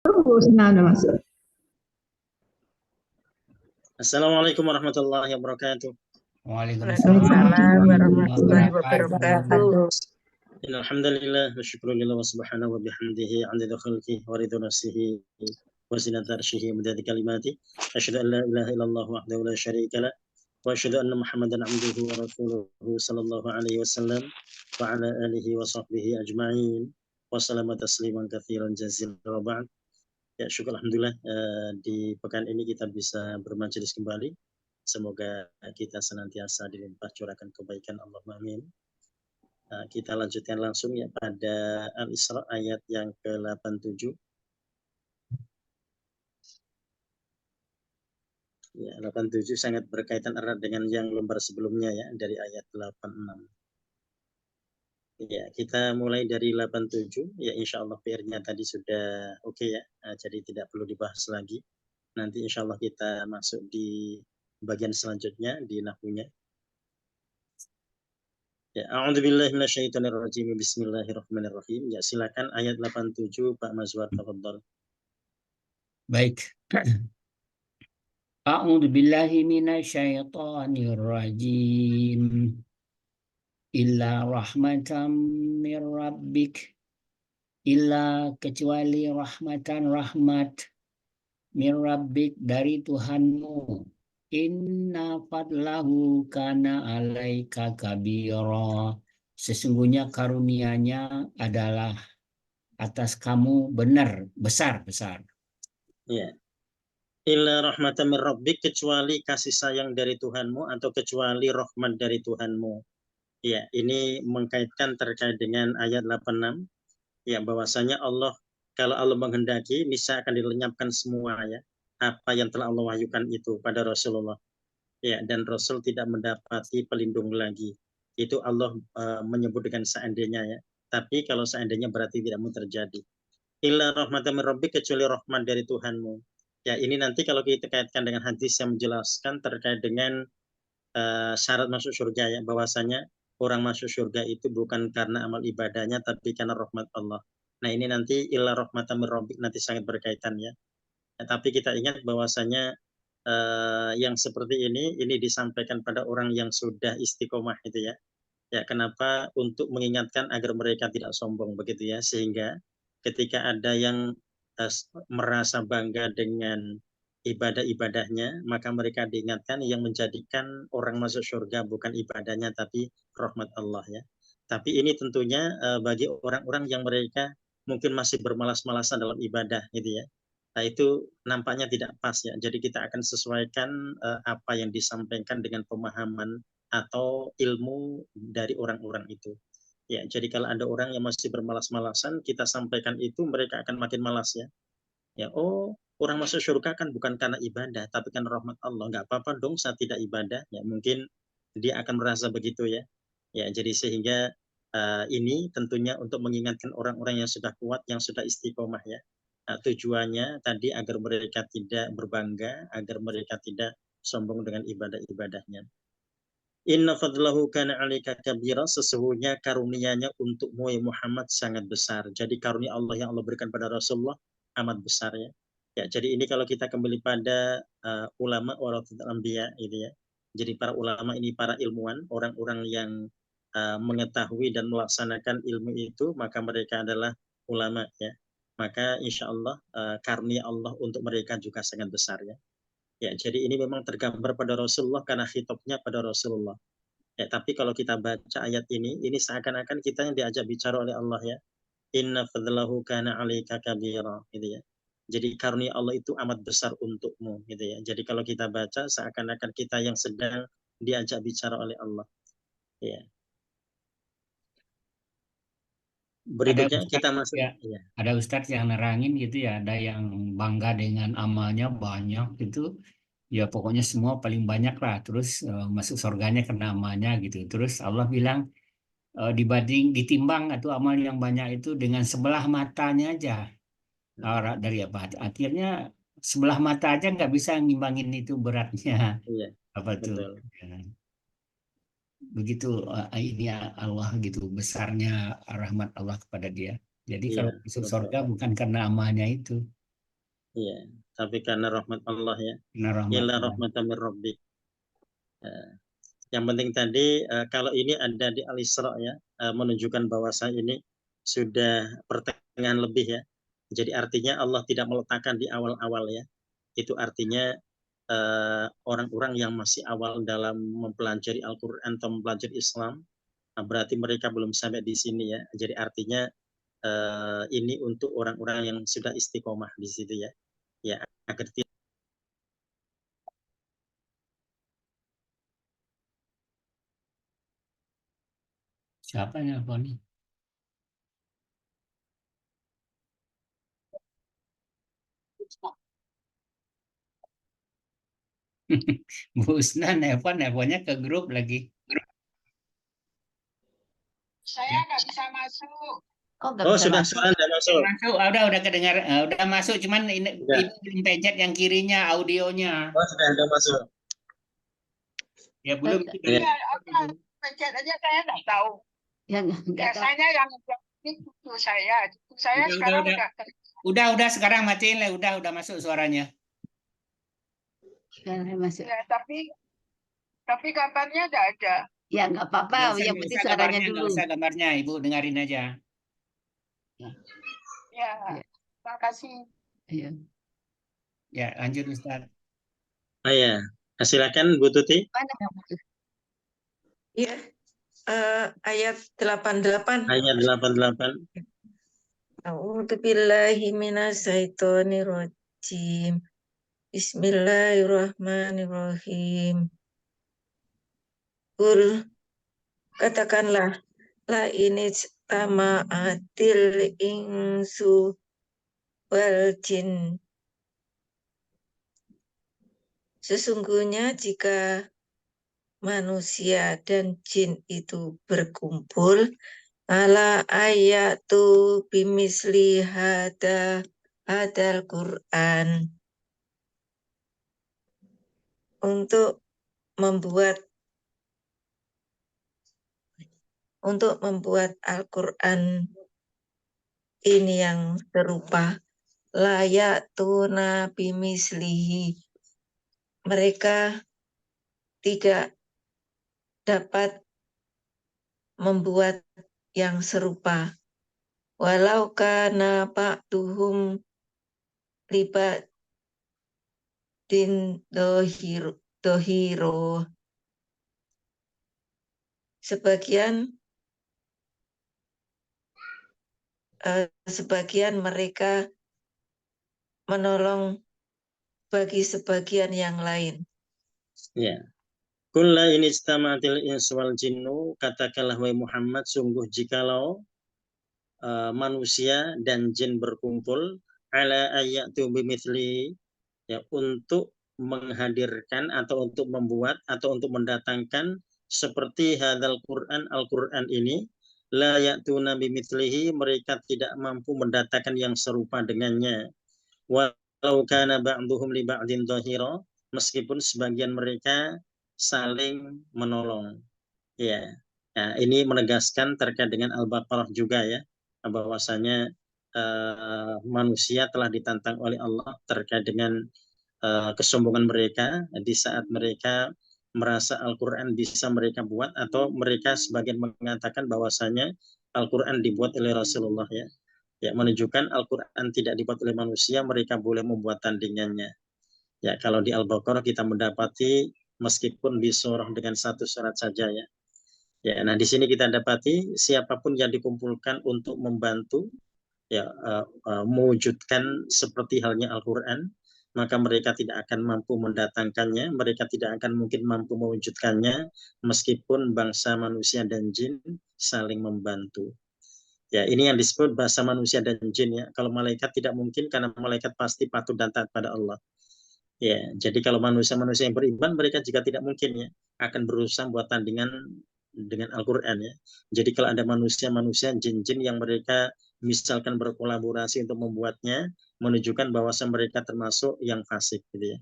Terus, nah udah masuk. Assalamualaikum warahmatullahi wabarakatuh. Waalaikumsalam Waalaikumsalam warahmatullahi warahmatullahi wabarakatuh. wabarakatuh. Alhamdulillah wa syukrulillah wa subhanahu wa bihamdihi adada khalqihi wa ridha nafsihi wa zinata arshihi wa midada kalimati. Asyhadu an la ilaha illallah wahdahu la syarika lah wa asyhadu anna Muhammadan abduhu wa rasuluhu sallallahu alaihi wasallam wa ala alihi wa sahbihi ajma'in wa salama tasliman katsiran jazilan wa ba'd. Ya, syukur alhamdulillah di pekan ini kita bisa bermajelis kembali. Semoga kita senantiasa dilimpah curahkan kebaikan, Allahumma amin. Kita lanjutkan langsung ya pada Al-Isra ayat yang ke-87. Ya, 87 sangat berkaitan erat dengan yang lembar sebelumnya ya, dari ayat 86. Ya, kita mulai dari 87. Ya, insya Allah PR-nya tadi sudah oke ya, jadi tidak perlu dibahas lagi. Nanti insya Allah kita masuk di bagian selanjutnya, di nahwunya. Ya, a'udzubillahi minasyaitonirrajim. Bismillahirrahmanirrahim. Ya, silakan ayat 87 Pak Mazwar, tafadhol. Baik. A'udzubillahi minasyaitonirrajim. Illa rahmatan mir rabbik. Illa kecuali rahmatan rahmat mir rabbik dari Tuhanmu. Inna fadlahu kana alaika kabira. Sesungguhnya karunia-Nya adalah atas kamu benar, besar. Ya. Illa rahmatan min rabbik, kecuali kasih sayang dari Tuhanmu atau kecuali rahmat dari Tuhanmu. Ya, ini mengkaitkan terkait dengan ayat 86. Ya, bahwasanya Allah, kalau Allah menghendaki, bisa akan dilenyapkan semua ya. Apa yang telah Allah wahyukan itu pada Rasulullah. Ya, dan Rasul tidak mendapati pelindung lagi. Itu Allah menyebut dengan seandainya ya. Tapi kalau seandainya berarti tidak mau terjadi. Illa rahmatan min rabbik, kecuali rahmat dari Tuhanmu. Ya, ini nanti kalau kita kaitkan dengan hadis yang menjelaskan terkait dengan syarat masuk surga ya, bahwasanya orang masuk surga itu bukan karena amal ibadahnya tapi karena rahmat Allah. Nah, ini nanti illa rahmatan min rabbik nanti sangat berkaitan ya. Tapi kita ingat bahwasanya yang seperti ini disampaikan pada orang yang sudah istiqomah itu ya. Ya, kenapa? Untuk mengingatkan agar mereka tidak sombong begitu ya, sehingga ketika ada yang merasa bangga dengan ibadah-ibadahnya, maka mereka diingatkan yang menjadikan orang masuk surga bukan ibadahnya tapi rahmat Allah ya. Tapi ini tentunya bagi orang-orang yang mereka mungkin masih bermalas-malasan dalam ibadah gitu ya. Nah, itu nampaknya tidak pas ya. Jadi kita akan sesuaikan apa yang disampaikan dengan pemahaman atau ilmu dari orang-orang itu. Ya, jadi kalau ada orang yang masih bermalas-malasan, kita sampaikan itu, mereka akan makin malas ya. Ya, oh, orang masuk surga kan bukan karena ibadah, tapi karena rahmat Allah. Nggak apa-apa dong saat tidak ibadah. Ya, mungkin dia akan merasa begitu ya. Ya, jadi sehingga ini tentunya untuk mengingatkan orang-orang yang sudah kuat, yang sudah istiqomah ya. Tujuannya tadi agar mereka tidak berbangga, agar mereka tidak sombong dengan ibadah-ibadahnya. Inna fadlahu kana alika kabira, sesungguhnya karunia-Nya untukmu ya Muhammad sangat besar. Jadi karunia Allah yang Allah berikan pada Rasulullah amat besar ya. Ya, jadi ini kalau kita kembali pada ulama warathul anbiya itu ya. Jadi para ulama ini para ilmuwan, orang-orang yang mengetahui dan melaksanakan ilmu itu, maka mereka adalah ulama ya. Maka insya Allah karunia Allah untuk mereka juga sangat besar ya. Ya, jadi ini memang tergambar pada Rasulullah karena khitabnya pada Rasulullah. Ya, tapi kalau kita baca ayat ini seakan-akan kita yang diajak bicara oleh Allah ya. Inna fadlahu kana 'alaika kabira gitu ya. Jadi karunia Allah itu amat besar untukmu gitu ya. Jadi kalau kita baca seakan-akan kita yang sedang diajak bicara oleh Allah. Ya. Ada Berikutnya kita ustadz masuk ya, ya. ada ustadz yang nerangin gitu ya, ada yang bangga dengan amalnya banyak gitu. Ya pokoknya semua paling banyak lah, terus masuk surganya karena amalnya gitu. Terus Allah bilang dibanding ditimbang atau amal yang banyak itu dengan sebelah matanya aja. Dari apa? Akhirnya sebelah mata aja nggak bisa ngimbangin itu beratnya. Iya, Apa tuh? betul. Ya. Begitu ini Allah gitu besarnya rahmat Allah kepada dia. Jadi kalau Iya, masuk surga betul. bukan karena amalnya itu. Iya, tapi karena rahmat Allah ya. Benar rahmat Illa Allah. rahmatan min rabbik. Yang penting tadi kalau ini ada di Al-Isra ya, menunjukkan bahwa ini sudah pertengahan lebih ya. Jadi artinya Allah tidak meletakkan di awal-awal ya. Itu artinya orang-orang yang masih awal dalam mempelajari Al-Quran atau mempelajari Islam, berarti mereka belum sampai di sini ya. Jadi artinya ini untuk orang-orang yang sudah istiqomah di situ ya. Ya, agar tidak. Siapa yang nelfon nih? Bu Usna nelfonnya ke grup lagi. Saya nggak bisa masuk. Oh, nggak Oh, bisa sudah masuk. suara sudah masuk. Masuk, udah kedengar, udah masuk, cuman ini Sudah. ibu belum pencet yang kirinya audionya. Oh, sudah masuk. Ya belum itu dari Iya, apa pencet aja saya nggak tahu. Yang nggak tahu. Biasanya yang ini cucu saya Udah, sekarang udah. udah Udah sekarang matiin lah, udah masuk suaranya. Yang masuk. ya, tapi gambarnya nggak ada. Ya nggak apa-apa. Yang penting suaranya dulu. Nggak usah gambarnya, Ibu dengarin aja. Ya, Ya. terima kasih. Iya. Ya, lanjut Ustaz. Oh ya, silakan Bu Tuti. Mana yang masuk? Ya, ayat 88. Ayat 88. A'udzubillahi minasyaitonirrajim. Bismillahirrahmanirrahim. Qul, katakanlah, la ini tama'atil insu wal jin. Sesungguhnya jika manusia dan jin itu berkumpul, ala ayatu bimisli hadal Quran, untuk membuat Al-Quran ini yang serupa, layatuna bimislihi, mereka tidak dapat membuat yang serupa, walau kana ba'duhum libadin dohiro, sebagian mereka menolong bagi sebagian yang lain. Ya. Kulla in istama'atil insu wal jinnu, katakanlah wahai Muhammad, sungguh jikalau manusia dan jin berkumpul, ala ayatu bimithli, ya, untuk menghadirkan atau untuk membuat atau untuk mendatangkan seperti hadzal Quran, Al-Quran ini, la ya'tuna bimithlihi, mereka tidak mampu mendatangkan yang serupa dengannya. Walau kana ba'duhum li ba'din dhahira, meskipun sebagian mereka saling menolong. Ya. Nah, ini menegaskan terkait dengan Al-Baqarah juga ya, bahwasanya manusia telah ditantang oleh Allah terkait dengan kesombongan mereka di saat mereka merasa Al-Quran bisa mereka buat, atau mereka sebagian mengatakan bahwasanya Al-Quran dibuat oleh Rasulullah ya. Ya, menunjukkan Al-Quran tidak dibuat oleh manusia, mereka boleh membuat tandingannya. Ya, kalau di Al-Baqarah kita mendapati meskipun di surah dengan satu surat saja ya. Ya, nah di sini kita dapati siapapun yang dikumpulkan untuk membantu ya mewujudkan seperti halnya Al-Quran, maka mereka tidak akan mampu mendatangkannya, mereka tidak akan mungkin mampu mewujudkannya meskipun bangsa manusia dan jin saling membantu. Ya, ini yang disebut bahasa manusia dan jin ya. Kalau malaikat tidak mungkin, karena malaikat pasti patuh dan taat pada Allah. Ya, jadi kalau manusia-manusia yang beriman, mereka juga tidak mungkin ya akan berusaha buat tandingan dengan Al-Quran ya. Jadi kalau ada manusia-manusia, jin-jin yang mereka misalkan berkolaborasi untuk membuatnya, menunjukkan bahwa mereka termasuk yang fasik gitu ya.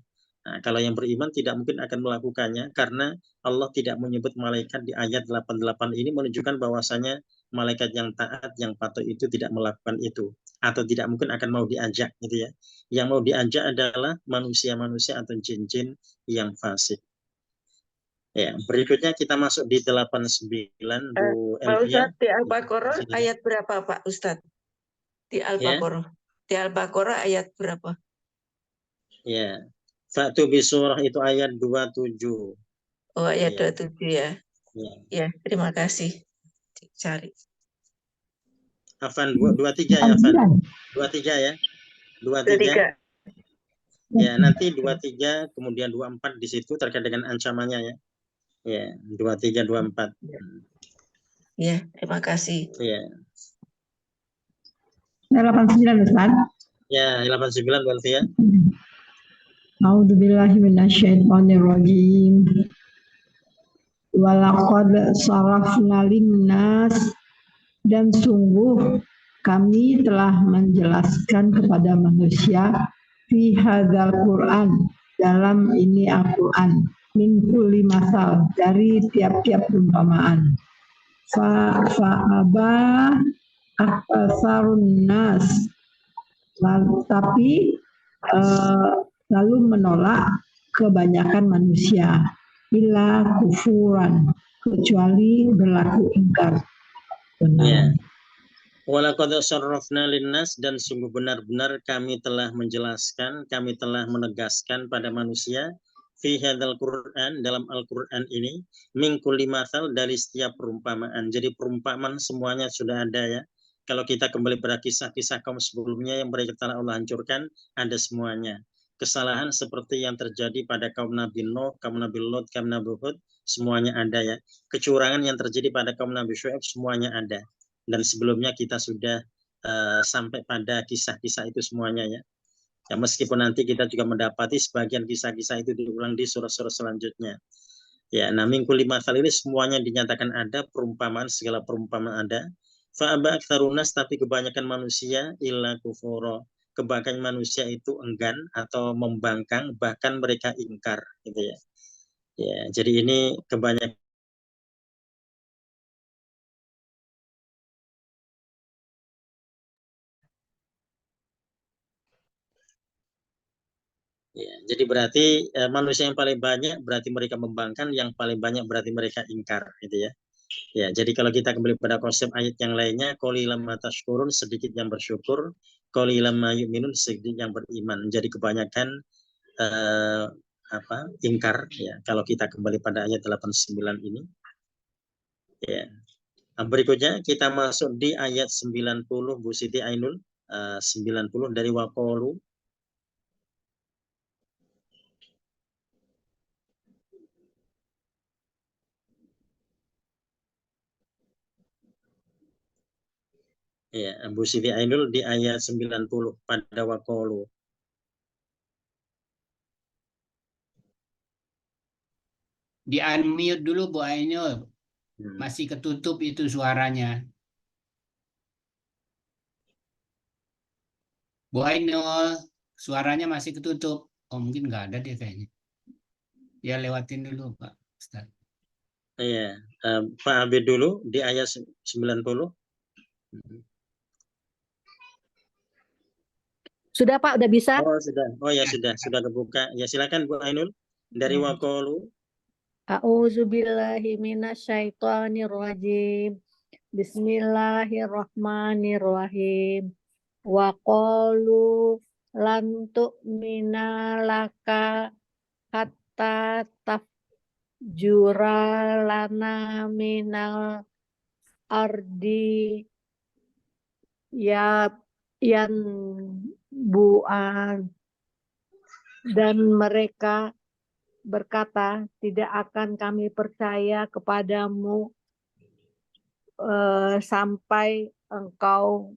Nah, kalau yang beriman tidak mungkin akan melakukannya karena Allah tidak menyebut malaikat di ayat 88 ini menunjukkan bahwasanya malaikat yang taat, yang patuh itu tidak melakukan itu atau tidak mungkin akan mau diajak gitu ya. Yang mau diajak adalah manusia-manusia atau jin-jin yang fasik. Ya, berikutnya kita masuk di 89 Bu Pak Elvia. Ustadz, di Al-Baqarah ayat berapa Pak Ustadz? Di Al-Baqarah. Di Al-Baqarah ayat berapa? Ya. Fa'tu bi surah itu ayat 27. Oh, ayat Ya. 27 ya. Ya. Ya, terima kasih. Cari. Afan 23 ya, Afan. 23 ya. 23. 23. Ya, nanti 23 kemudian 24 di situ terkait dengan ancamannya ya. Ya, 23 24. Ya, terima kasih. Ya. 89 Ustaz. Ya, 89 Bu Elvia. A'udzubillahi minasyaitonirrajim. Walaqad sarafna linnas, dan sungguh kami telah menjelaskan kepada manusia fi hadzal Qur'an, dalam ini Al-Qur'an, min kulli masal, dari tiap-tiap perumpamaan. Fa'aba aktsarun nas, tapi lalu menolak kebanyakan manusia, illa kufuran, kecuali berlaku ingkar. Ya. Walaqad sarrafna linnas, dan sungguh benar-benar kami telah menjelaskan, kami telah menegaskan pada manusia fi hadzal Qur'an, dalam Al-Qur'an ini, min kulli matsal, dari setiap perumpamaan. Jadi perumpamaan semuanya sudah ada ya. Kalau kita kembali pada kisah-kisah kaum sebelumnya yang mereka telah Allah hancurkan, ada semuanya. Kesalahan seperti yang terjadi pada kaum Nabi Nuh, kaum Nabi Lot, kaum Nabi Hud, semuanya ada ya. Kecurangan yang terjadi pada kaum Nabi Syuaib, semuanya ada. Dan sebelumnya kita sudah sampai pada kisah-kisah itu semuanya ya. Ya, meskipun nanti kita juga mendapati sebagian kisah-kisah itu diulang di surah-surah selanjutnya. Ya, nah min kulli matsal ini semuanya dinyatakan ada, perumpamaan, segala perumpamaan ada. Fa'aba aktsarunas, tapi kebanyakan manusia illa kufura. Kebanyakan manusia itu enggan atau membangkang, bahkan mereka ingkar gitu ya. Ya, jadi ini kebanyakan. Ya, jadi berarti manusia yang paling banyak berarti mereka membangkang, yang paling banyak berarti mereka ingkar gitu ya. Ya, jadi kalau kita kembali pada konsep ayat yang lainnya, qalilan ma tashkurun, sedikit yang bersyukur, qalilan ma yu'minun, sedikit yang beriman. Jadi kebanyakan ingkar ya kalau kita kembali pada ayat 89 ini. Ya. Nah, berikutnya kita masuk di ayat 90 Bu Siti Ainul, 90 dari waqalu. Ya, Bu Siti Ainul di ayat 90 pada waqalu. Di unmute dulu Bu Ainul. Masih ketutup itu suaranya. Bu Ainul, suaranya masih ketutup. Oh, mungkin nggak ada dia kayaknya. Ya, lewatin dulu Pak Ustaz. Iya, Pak Abid dulu di ayat 90. Sudah Pak, udah bisa? Oh, sudah. Oh ya, sudah kebuka. Ya, silakan Bu Ainul dari waqalu. A'udzubillahi minasyaitonirrajim. Bismillahirrahmanirrahim. Wa qalu lan tu'mina laka hatta tafjura lana minal ardi yan bu'an, dan mereka berkata, tidak akan kami percaya kepadamu sampai engkau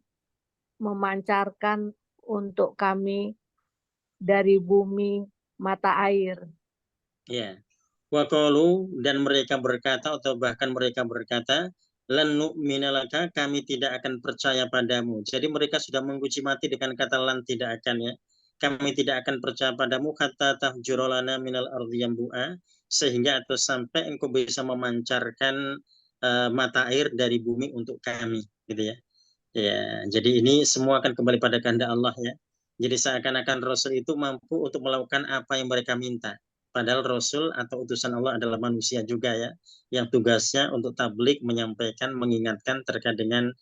memancarkan untuk kami dari bumi mata air. Ya. Waqalu, dan mereka berkata atau bahkan mereka berkata, lan nu'mina laka, kami tidak akan percaya padamu. Jadi mereka sudah menguji mati dengan kata lan, tidak akan ya. kami tidak akan percaya padamu hatta tahjura lana minal ardi yanbu'a, sehingga atau sampai engkau bisa memancarkan mata air dari bumi untuk kami, gitu ya. Ya, jadi ini semua akan kembali pada kehendak Allah ya. Jadi seakan-akan Rasul itu mampu untuk melakukan apa yang mereka minta. Padahal Rasul atau utusan Allah adalah manusia juga ya, yang tugasnya untuk tablik, menyampaikan, mengingatkan terkait dengan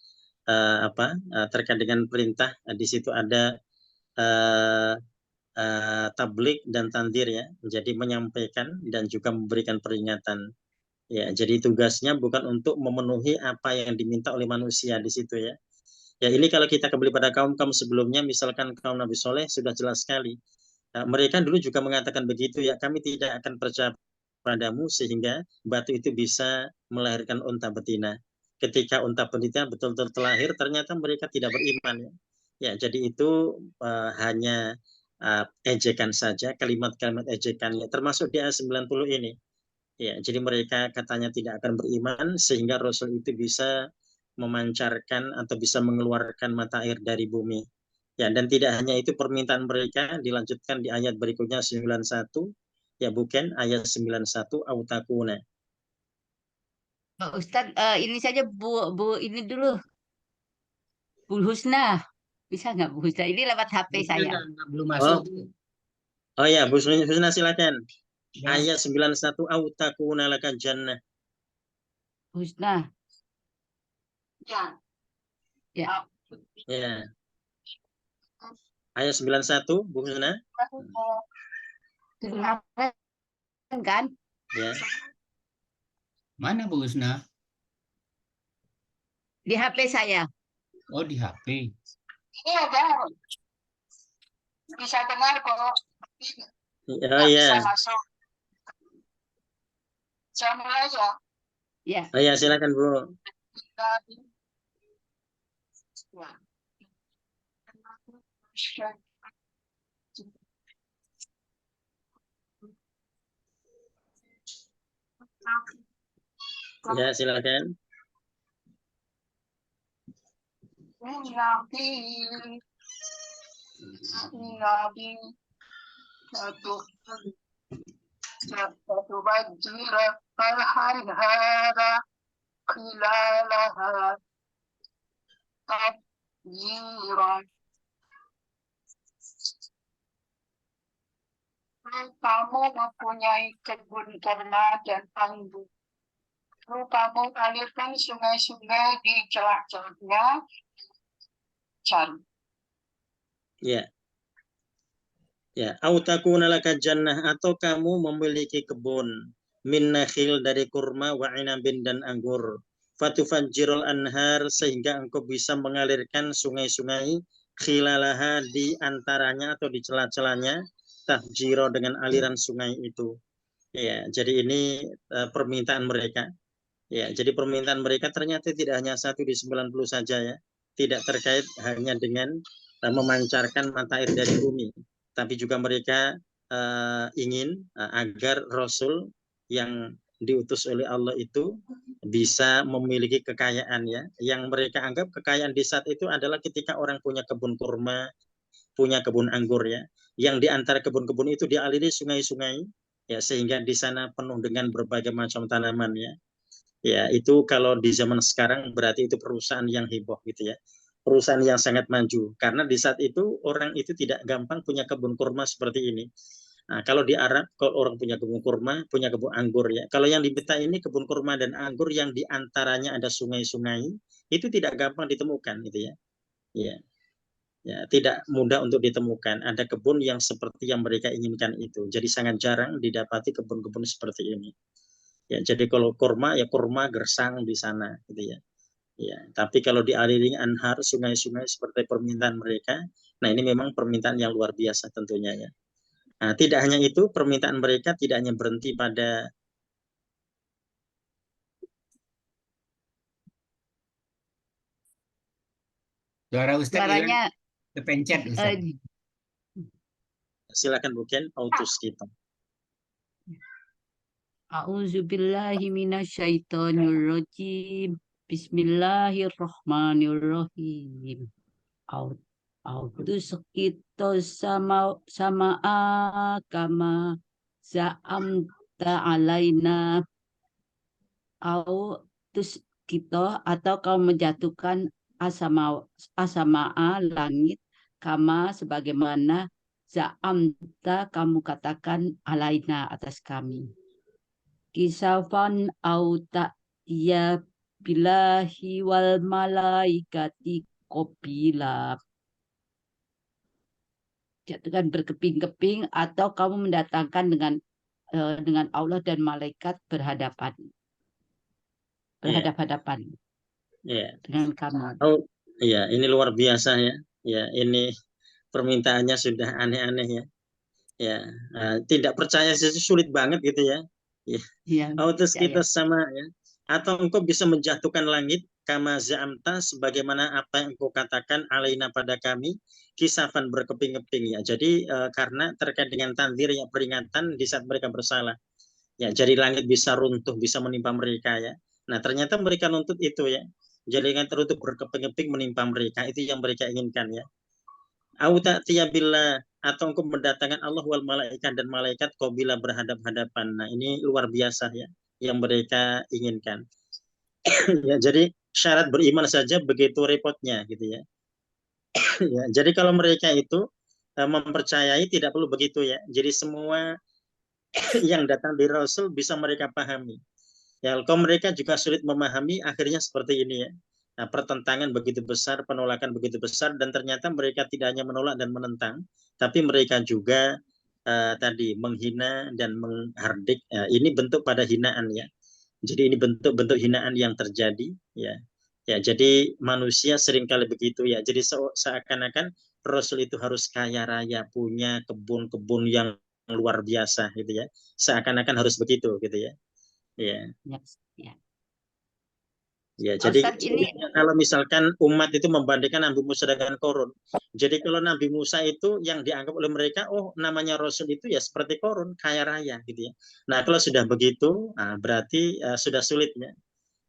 terkait dengan perintah. Di situ ada tablik dan tandir ya, jadi menyampaikan dan juga memberikan peringatan. Ya, jadi tugasnya bukan untuk memenuhi apa yang diminta oleh manusia di situ ya. Ya, ini kalau kita kembali pada kaum-kaum sebelumnya, misalkan kaum Nabi Soleh sudah jelas sekali. Mereka dulu juga mengatakan begitu ya, kami tidak akan percaya padamu sehingga batu itu bisa melahirkan unta betina. Ketika unta betina betul-betul terlahir, ternyata mereka tidak beriman ya. Ya, jadi itu hanya ejekan saja, kalimat-kalimat ejekan ya, termasuk di ayat 90 ini. Ya, jadi mereka katanya tidak akan beriman sehingga Rasul itu bisa memancarkan atau bisa mengeluarkan mata air dari bumi. Ya, dan tidak hanya itu permintaan mereka, dilanjutkan di ayat berikutnya 91, ya bukan ayat 91 autakuna. Pak Ustadz, ini saja Bu ini dulu. Bu Husna. Bisa nggak Bu Husna? Ini lewat HP saya. Belum masuk. Oh ya, Bu Husna silakan. Ya. Ayat 91 autakuna laka jannah. Husna. Ya. Ya. Ya. Ayat 91 Bu Husna. Kan? Ya. Mana Bu Husna? Di HP saya. Oh, di HP. Ini ada. Bisa dengar kok. Oh Nggak bisa ya. masuk. Saya mulai ya. Ya. Oh ya, silakan Bu. Ya, silakan. Kamu mempunyai kebun kurma dan anggur. Lalu kamu alirkan sungai-sungai di celah-celahnya. Cari. Ya. Ya, autakuna laka jannah, atau kamu memiliki kebun min nakhil dari kurma wa inabin dan anggur. Fatufajjirul anhar, sehingga engkau bisa mengalirkan sungai-sungai khilalaha di antaranya atau di celah-celahnya, tahjiro dengan aliran sungai itu. Ya, jadi ini permintaan mereka. Ya, jadi permintaan mereka ternyata tidak hanya 1 di 90 saja ya. Tidak terkait hanya dengan memancarkan mata air dari bumi, tapi juga mereka ingin agar Rasul yang diutus oleh Allah itu bisa memiliki kekayaan ya. Yang mereka anggap kekayaan di saat itu adalah ketika orang punya kebun kurma, punya kebun anggur ya, yang di antara kebun-kebun itu dialiri sungai-sungai ya, sehingga di sana penuh dengan berbagai macam tanaman ya. Ya, itu kalau di zaman sekarang berarti itu perusahaan yang heboh gitu ya. Perusahaan yang sangat maju. Karena di saat itu orang itu tidak gampang punya kebun kurma seperti ini. Nah, kalau di Arab, kalau orang punya kebun kurma, punya kebun anggur ya. Kalau yang di peta ini kebun kurma dan anggur yang diantaranya ada sungai-sungai, itu tidak gampang ditemukan gitu ya. Ya. Ya, tidak mudah untuk ditemukan. Ada kebun yang seperti yang mereka inginkan itu. Jadi sangat jarang didapati kebun-kebun seperti ini. Ya, jadi kalau kurma ya kurma gersang di sana gitu ya. Ya, tapi kalau dialiri anhar sungai-sungai seperti permintaan mereka, nah ini memang permintaan yang luar biasa tentunya ya. Nah, tidak hanya itu, permintaan mereka tidak hanya berhenti pada Suara Ustaz Suaranya kepencet Ustaz. silakan bukan autus kita. A'udzubillahi minasyaitonirrajim. Bismillahirrahmanirrahim. Autus kita atau sama kama za'amta alaina au terus kita atau kau menjatuhkan asamaa langit kama sebagaimana za'amta kamu katakan alaina atas kami. Kisafan au ta'ya billahi wal malaikati qabila. Jatuhkan berkeping-keping atau kamu mendatangkan dengan Allah dan malaikat berhadap-hadapan Ya. dengan kamu. Oh, iya, ini luar biasa ya. Ya, ini permintaannya sudah aneh-aneh ya. Ya, tidak percaya sih sulit banget gitu ya. Ya. Iya, Terus ya, kita ya. sama ya. Atau engkau bisa menjatuhkan langit kama za'amta sebagaimana apa yang engkau katakan alaina pada kami kisafan berkeping-keping ya. Jadi karena terkait dengan tanzir ya peringatan di saat mereka bersalah. Ya, jadi langit bisa runtuh, bisa menimpa mereka ya. Nah, ternyata mereka nuntut itu ya. Jadi langit runtuh berkeping-keping menimpa mereka, itu yang mereka inginkan ya. Au ta'tiya billah atau engkau mendatangkan Allah wal malaikat dan malaikat qabila berhadap-hadapan. Nah, ini luar biasa ya yang mereka inginkan. Ya, jadi syarat beriman saja begitu repotnya gitu ya. Ya, jadi kalau mereka itu mempercayai tidak perlu begitu ya. Jadi semua yang datang dari Rasul bisa mereka pahami. Ya, kalau mereka juga sulit memahami, akhirnya seperti ini ya. Nah, pertentangan begitu besar, penolakan begitu besar, dan ternyata mereka tidak hanya menolak dan menentang, tapi mereka juga tadi menghina dan menghardik. Ini bentuk pada hinaan ya. Jadi ini bentuk-bentuk hinaan yang terjadi ya. Ya, jadi manusia seringkali begitu ya. Jadi seakan-akan Rasul itu harus kaya raya, punya kebun-kebun yang luar biasa gitu ya. Seakan-akan harus begitu gitu ya. Ya. Ya. Ya, Pak jadi Ustadz, ini kalau misalkan umat itu membandingkan Nabi Musa dengan Korun, jadi kalau Nabi Musa itu yang dianggap oleh mereka, oh namanya Rasul itu ya seperti Korun, kaya raya gitu ya. Nah kalau sudah begitu, berarti sudah sulitnya.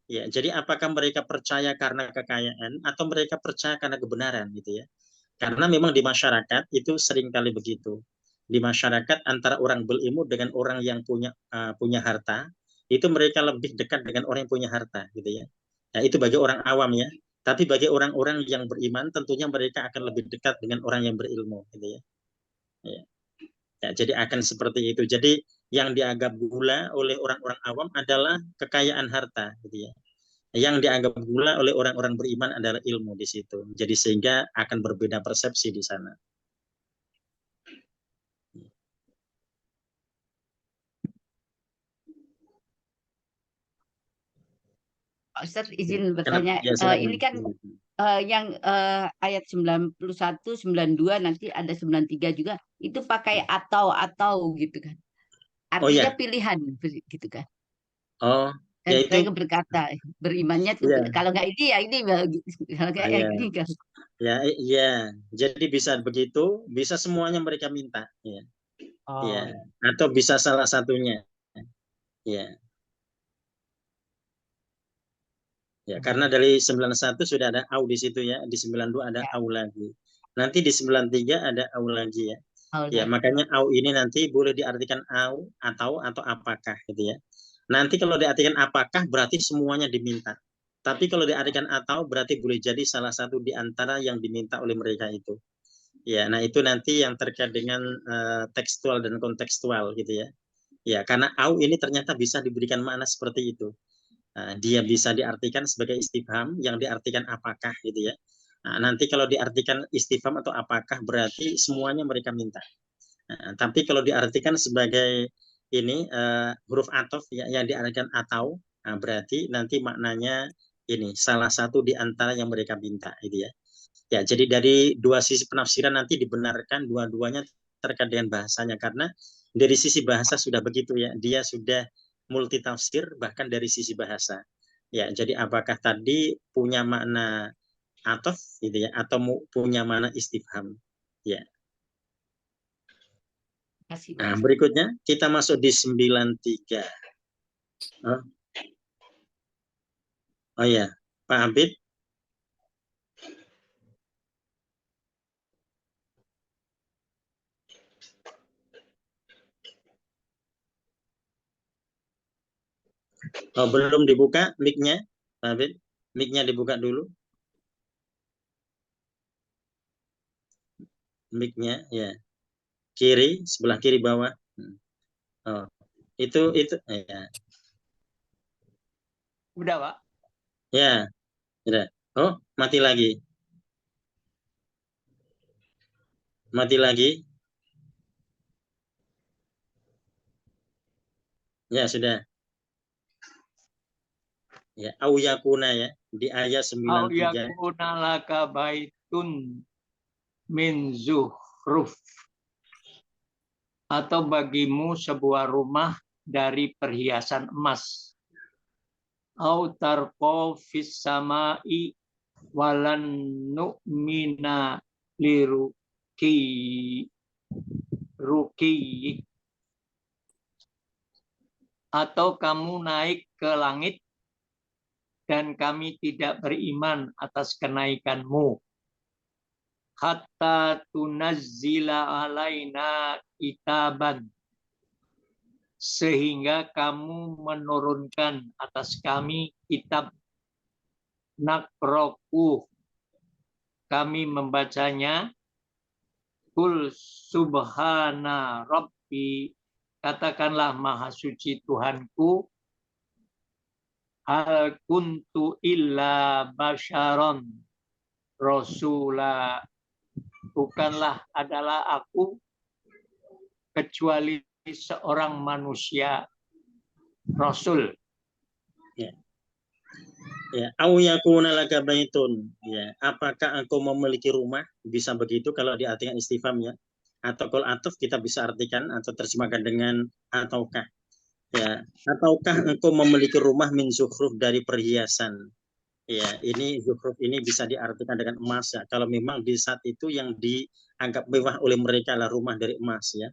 Ya, jadi apakah mereka percaya karena kekayaan atau mereka percaya karena kebenaran gitu ya? Karena memang di masyarakat itu seringkali begitu. Di masyarakat antara orang berilmu dengan orang yang punya harta, itu mereka lebih dekat dengan orang yang punya harta gitu ya. Nah, itu bagi orang awam ya. Tapi bagi orang-orang yang beriman, tentunya mereka akan lebih dekat dengan orang yang berilmu, gitu ya. Ya. Ya, jadi akan seperti itu. Jadi yang dianggap gula oleh orang-orang awam adalah kekayaan harta, gitu ya. Yang dianggap gula oleh orang-orang beriman adalah ilmu di situ. Jadi sehingga akan berbeda persepsi di sana. Pak Ustadz izin Kenapa? bertanya, Ya, silakan. ini kan yang ayat 91, 92 nanti ada 93 juga, itu pakai atau gitu kan. Oh Artinya ya, pilihan gitu kan. oh Dan ya itu, mereka berkata berimannya tuh ya, kalau nggak ini ya ini, kalau nggak ya ya, ini kan. ya. Jadi bisa begitu, bisa semuanya mereka minta, ya. Ya, Oh, atau bisa salah satunya. Ya. Ya, karena dari 91 sudah ada au di situ ya, di 92 ada ya, au lagi. Nanti di 93 ada au lagi ya. oh, Ya, makanya au ini nanti boleh diartikan au atau apakah gitu ya. Nanti kalau diartikan apakah berarti semuanya diminta. Tapi kalau diartikan atau berarti boleh jadi salah satu di antara yang diminta oleh mereka itu. Ya, nah itu nanti yang terkait dengan tekstual dan kontekstual gitu ya. Ya, karena au ini ternyata bisa diberikan makna seperti itu. Dia bisa diartikan sebagai istifham yang diartikan apakah gitu ya. Nah, nanti kalau diartikan istifham atau apakah berarti semuanya mereka minta. Tapi kalau diartikan sebagai ini huruf ataf ya, yang diartikan atau berarti nanti maknanya ini salah satu di antara yang mereka minta gitu ya. Ya, jadi dari dua sisi penafsiran nanti dibenarkan dua-duanya terkait dengan bahasanya karena dari sisi bahasa sudah begitu ya, dia sudah multi tafsir bahkan dari sisi bahasa. Ya, jadi apakah tadi punya makna ataf gitu ya atau punya makna istifham. Ya. kasih Nah, Pak. berikutnya kita masuk di 93. Oh, oh ya, Pak Habib. Oh, belum dibuka mic-nya, Pak Abid? Mic-nya dibuka dulu. Mic-nya, ya. Kiri, sebelah kiri bawah. Oh, itu ya. Udah, Pak. Ya, udah. Oh, mati lagi. Mati lagi. Ya, sudah. Ya, au yakuna ya, di ayat Au 93. yakuna laka baitun min zuhruf, atau bagimu sebuah rumah dari perhiasan emas. Au tarqo fis samai walan nu'mina ruki, atau kamu naik ke langit dan kami tidak beriman atas kenaikanmu. Hatta tunazzila alaina kitaban, sehingga kamu menurunkan atas kami kitab. Nakroku, kami membacanya. Kul subhana rabbi, katakanlah maha suci Tuhanku. Hal kuntu illa basyaron rasula, bukanlah adalah aku kecuali seorang manusia rasul. Ya. Ya, au yakuna laka baitun. Ya, apakah engkau memiliki rumah? Bisa begitu kalau diartikan istifham ya. Atau kalau atuf kita bisa artikan atau terjemahkan dengan ataukah. Ya, ataukah engkau memiliki rumah min zukhruf dari perhiasan. Ya, ini zukhruf ini bisa diartikan dengan emas ya. Kalau memang di saat itu yang dianggap mewah oleh mereka adalah rumah dari emas ya.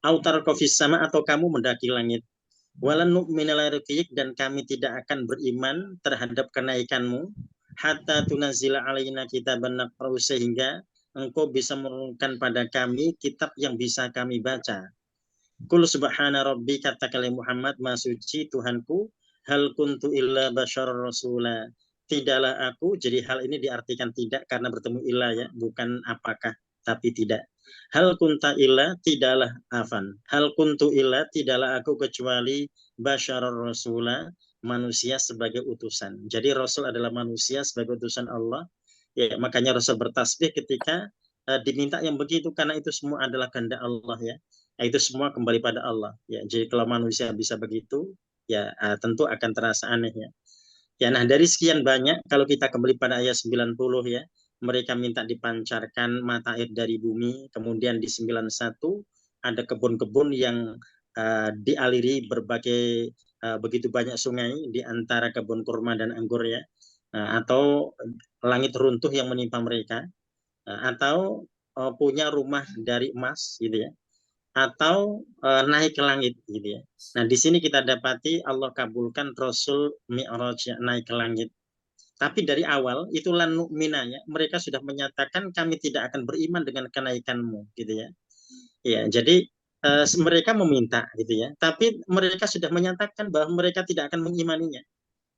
Autar kofis sama, atau kamu mendaki langit. Walan nu'mina larqiyik, dan kami tidak akan beriman terhadap kenaikanmu hatta tunazila alaina kitaban naqra'u, sehingga engkau bisa menurunkan pada kami kitab yang bisa kami baca. Kul subhana rabbi, katakanlah Muhammad, maha suci Tuhanku. Hal kuntu illa basyar rasula, tidaklah aku. Jadi hal ini diartikan tidak karena bertemu illa ya, bukan apakah tapi tidak. Hal kunta illa, tidaklah afan. Hal kuntu illa, tidaklah aku kecuali basyar rasula, manusia sebagai utusan. Jadi Rasul adalah manusia sebagai utusan Allah. Ya, makanya Rasul bertasbih ketika diminta yang begitu, karena itu semua adalah kehendak Allah ya. Itu semua kembali pada Allah ya. Jadi kalau manusia bisa begitu ya, tentu akan terasa aneh ya. Ya, nah dari sekian banyak, kalau kita kembali pada ayat 90 ya, mereka minta dipancarkan mata air dari bumi. Kemudian di 91 ada kebun-kebun yang dialiri berbagai begitu banyak sungai, di antara kebun kurma dan anggur ya, atau langit runtuh yang menimpa mereka, atau punya rumah dari emas gitu ya, atau naik ke langit gitu ya. Nah, di sini kita dapati Allah kabulkan Rasul Mi'raj ya, naik ke langit. Tapi dari awal itu lan nu'mina ya, mereka sudah menyatakan kami tidak akan beriman dengan kenaikanmu gitu ya. Ya, jadi mereka meminta gitu ya. Tapi mereka sudah menyatakan bahwa mereka tidak akan mengimaninya.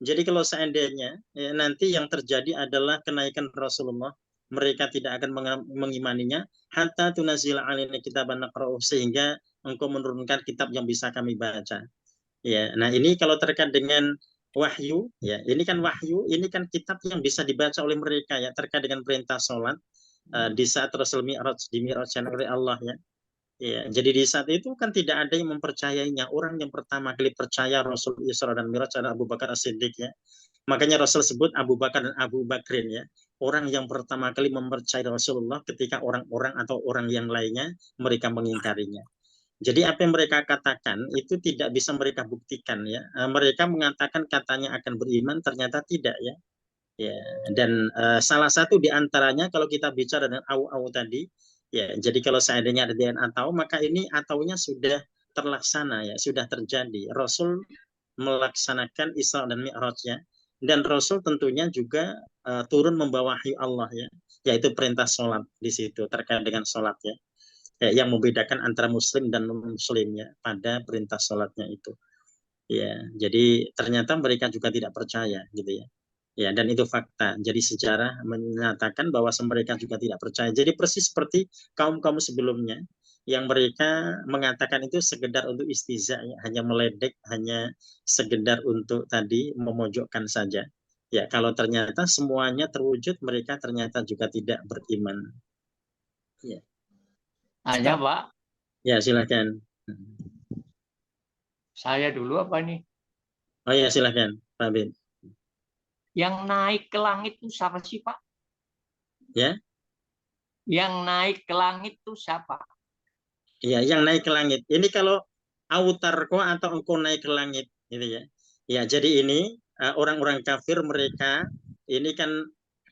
Jadi kalau seandainya ya, nanti yang terjadi adalah kenaikan Rasulullah, mereka tidak akan mengimaninya hatta tunazila alaina kitaban naqra'uh, sehingga engkau menurunkan kitab yang bisa kami baca. Ya, nah ini kalau terkait dengan wahyu, ya ini kan wahyu, ini kan kitab yang bisa dibaca oleh mereka ya, terkait dengan perintah sholat di saat Rasul Mi'raj, dimi'rajkan oleh Allah ya. Ya, jadi di saat itu kan tidak ada yang mempercayainya. Orang yang pertama kali percaya Rasul Isra dan Mi'raj adalah Abu Bakar As-Siddiq ya. Makanya Rasul sebut Abu Bakar dan Abu Bakrin ya, orang yang pertama kali mempercayai Rasulullah ketika orang-orang atau orang yang lainnya mereka mengingkarinya. Jadi apa yang mereka katakan itu tidak bisa mereka buktikan ya. Mereka mengatakan katanya akan beriman, ternyata tidak ya. Ya, dan salah satu di antaranya kalau kita bicara dengan au-au tadi, ya, jadi kalau seandainya ada DNA atau, maka ini ataunya sudah terlaksana ya, sudah terjadi. Rasul melaksanakan Isra dan Mi'rajnya, dan Rasul tentunya juga turun membawa wahyu Allah ya, yaitu perintah sholat di situ terkait dengan sholat ya, yang membedakan antara Muslim dan non-Muslim ya pada perintah sholatnya itu. Ya, jadi ternyata mereka juga tidak percaya gitu ya. Ya, dan itu fakta. Jadi sejarah menyatakan bahwa mereka juga tidak percaya. Jadi persis seperti kaum-kaum sebelumnya yang mereka mengatakan itu sekedar untuk istiza, ya, hanya meledek, hanya sekedar untuk tadi memojokkan saja. Ya, kalau ternyata semuanya terwujud, mereka ternyata juga tidak beriman. Ya, Hanya Pak, ya silakan. saya dulu apa nih? Oh ya, silakan, Pak Bin. Yang naik ke langit itu siapa sih, Pak? Ya. Yang naik ke langit itu siapa? Ya, yang naik ke langit. Ini kalau autarko atau engkau naik ke langit, gitu ya. Ya, jadi ini orang-orang kafir mereka ini kan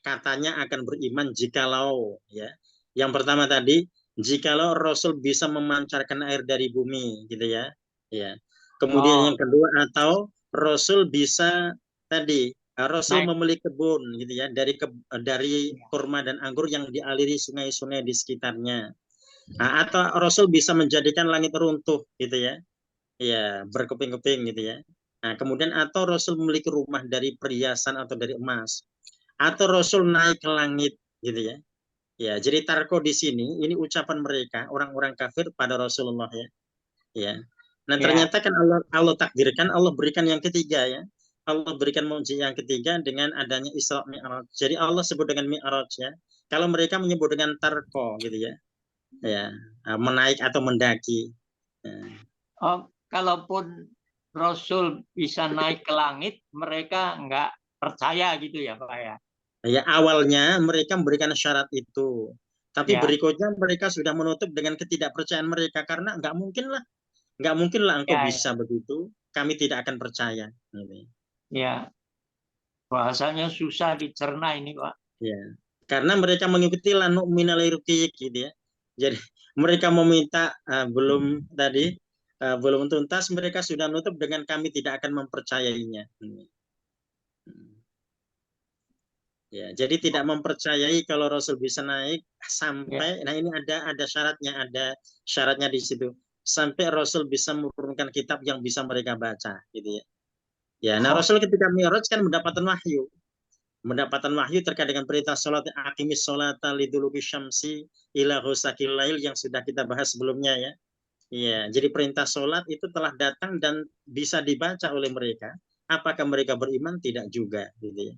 katanya akan beriman jikalau ya. Yang pertama tadi, jikalau Rasul bisa memancarkan air dari bumi, gitu ya. Ya. Kemudian yang kedua, atau Rasul bisa tadi Rasul memiliki kebun, gitu ya, dari kurma dan anggur yang dialiri sungai-sungai di sekitarnya. Nah, atau Rasul bisa menjadikan langit runtuh, gitu ya, ya berkeping-keping, gitu ya. Nah, kemudian atau Rasul memiliki rumah dari perhiasan atau dari emas, atau Rasul naik ke langit, gitu ya. Ya, jadi tarko di sini ini ucapan mereka orang-orang kafir pada Rasulullah ya. Ya. Nah, ternyata kan Allah takdirkan, Allah berikan yang ketiga ya. Allah berikan mukjizat yang ketiga dengan adanya Isra Mi'raj. Jadi Allah sebut dengan Mi'raj ya. Kalau mereka menyebut dengan tarko, gitu ya. Ya, menaik atau mendaki. Oh, kalaupun Rasul bisa naik ke langit, mereka nggak percaya gitu ya, Pak ya? Ya, awalnya mereka memberikan syarat itu, tapi berikutnya mereka sudah menutup dengan ketidakpercayaan mereka karena nggak mungkin lah engkau bisa begitu, kami tidak akan percaya. Ya, bahasanya susah dicerna ini, Pak. Ya, karena mereka mengikuti lanuk minal irqiyik, gitu ya. Jadi mereka meminta belum tuntas, mereka sudah nutup dengan kami tidak akan mempercayainya. Ya, jadi tidak mempercayai kalau Rasul bisa naik sampai, nah ini ada syaratnya di situ, sampai Rasul bisa menurunkan kitab yang bisa mereka baca, gitu ya. Ya, nah Rasul ketika Mi'raj kan mendapatkan wahyu terkait dengan perintah sholat, aqimis sholata liduluki syamsi ila ghusakil lail yang sudah kita bahas sebelumnya ya. Ya, jadi perintah sholat itu telah datang dan bisa dibaca oleh mereka. Apakah mereka beriman? Tidak juga, gitu ya.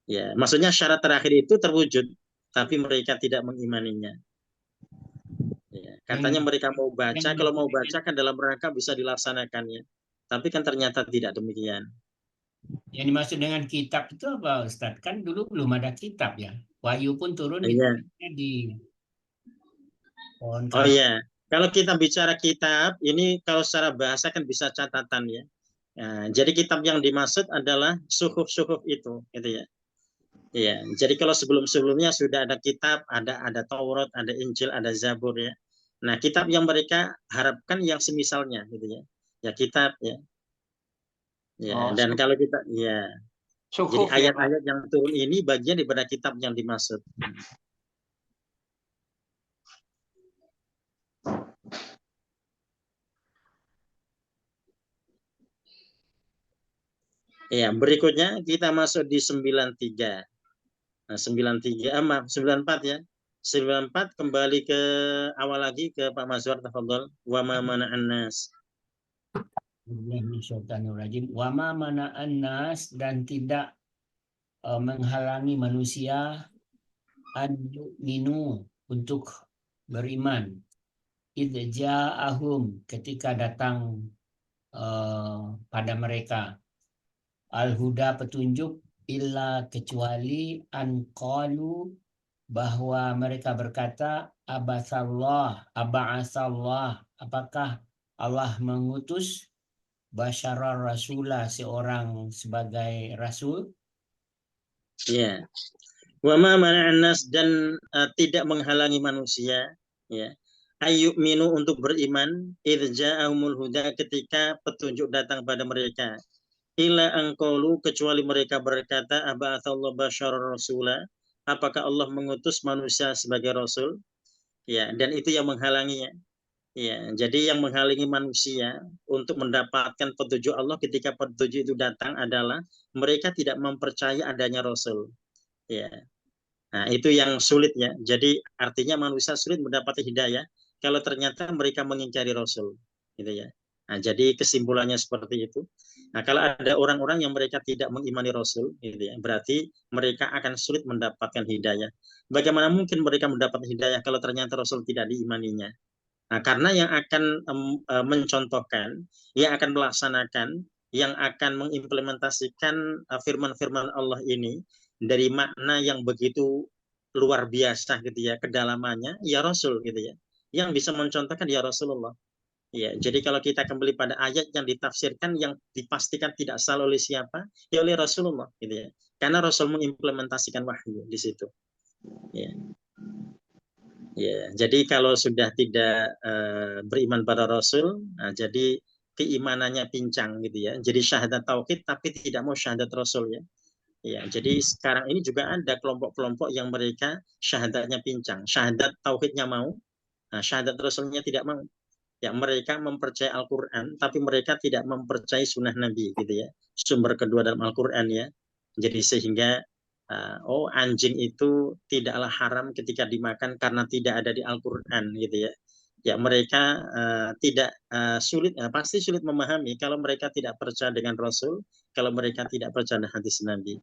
Ya, maksudnya syarat terakhir itu terwujud, tapi mereka tidak mengimaninya. Ya, katanya mereka mau baca, kalau mau baca kan dalam rangka bisa dilaksanakannya. Tapi kan ternyata tidak demikian. Yang dimaksud dengan kitab itu apa, Ustadz? Kan dulu belum ada kitab ya. Wahyu pun turun di Oh iya, kalau kita bicara kitab, ini kalau secara bahasa kan bisa catatan ya. Nah, jadi kitab yang dimaksud adalah suhuf-suhuf itu, gitu ya. Iya, jadi kalau sebelum-sebelumnya sudah ada kitab, ada Taurat, ada Injil, ada Zabur ya. Nah, kitab yang mereka harapkan yang semisalnya, gitu ya. Ya kitab ya. Ya, dan kalau kita ya. Jadi ayat-ayat yang turun ini bagian daripada kitab yang dimaksud. Ya, berikutnya kita masuk di 93. Nah, 94 ya. 94 kembali ke awal lagi ke Pak Mazhar, tafadhol. Wa ma mana'an nas. Wa ma mana'an nas, dan tidak menghalangi manusia an-yu'minu untuk beriman. Idza ja'ahum, ketika datang pada mereka al-huda, petunjuk, illa, kecuali an qalu, bahwa mereka berkata aba'asallah, apakah Allah mengutus basyarar rasulah, seorang sebagai rasul. Ya. Wa ma mana'an nas, dan tidak menghalangi manusia ya. Ayyuminu, untuk beriman, irja'ahumul huda, ketika petunjuk datang pada mereka. Ila angkolu, kecuali mereka berkata aba'athallahu basyarar rasulah, apakah Allah mengutus manusia sebagai rasul? Ya, dan itu yang menghalanginya. Ya, jadi yang menghalangi manusia untuk mendapatkan petunjuk Allah ketika petunjuk itu datang adalah mereka tidak mempercayai adanya Rasul. Ya. Nah, itu yang sulit ya. Jadi artinya manusia sulit mendapat hidayah kalau ternyata mereka mengingkari Rasul, gitu ya. Nah, jadi kesimpulannya seperti itu. Nah, kalau ada orang-orang yang mereka tidak mengimani Rasul, gitu ya, berarti mereka akan sulit mendapatkan hidayah. Bagaimana mungkin mereka mendapat hidayah kalau ternyata Rasul tidak diimaninya? Nah, karena yang akan mencontohkan, yang akan melaksanakan, yang akan mengimplementasikan firman-firman Allah ini dari makna yang begitu luar biasa gitu ya, kedalamannya ya Rasul gitu ya. Yang bisa mencontohkan ya Rasulullah. Ya, jadi kalau kita kembali pada ayat yang ditafsirkan yang dipastikan tidak salah oleh siapa? Ya oleh Rasulullah gitu ya. Karena Rasul mengimplementasikan wahyu di situ. Ya. Ya, jadi kalau sudah tidak beriman pada Rasul, nah, jadi keimanannya pincang gitu ya. Jadi syahadat tauhid tapi tidak mau syahadat Rasul ya. Ya, jadi sekarang ini juga ada kelompok-kelompok yang mereka syahadatnya pincang, syahadat tauhidnya mau, nah, syahadat Rasulnya tidak mau. Ya, mereka mempercayai Al-Quran, tapi mereka tidak mempercayai sunnah Nabi gitu ya. Sumber kedua dalam Al-Quran ya. Jadi sehingga oh anjing itu tidaklah haram ketika dimakan karena tidak ada di Al-Quran gitu ya. Ya mereka tidak sulit, pasti sulit memahami kalau mereka tidak percaya dengan Rasul, kalau mereka tidak percaya dengan hadis Nabi.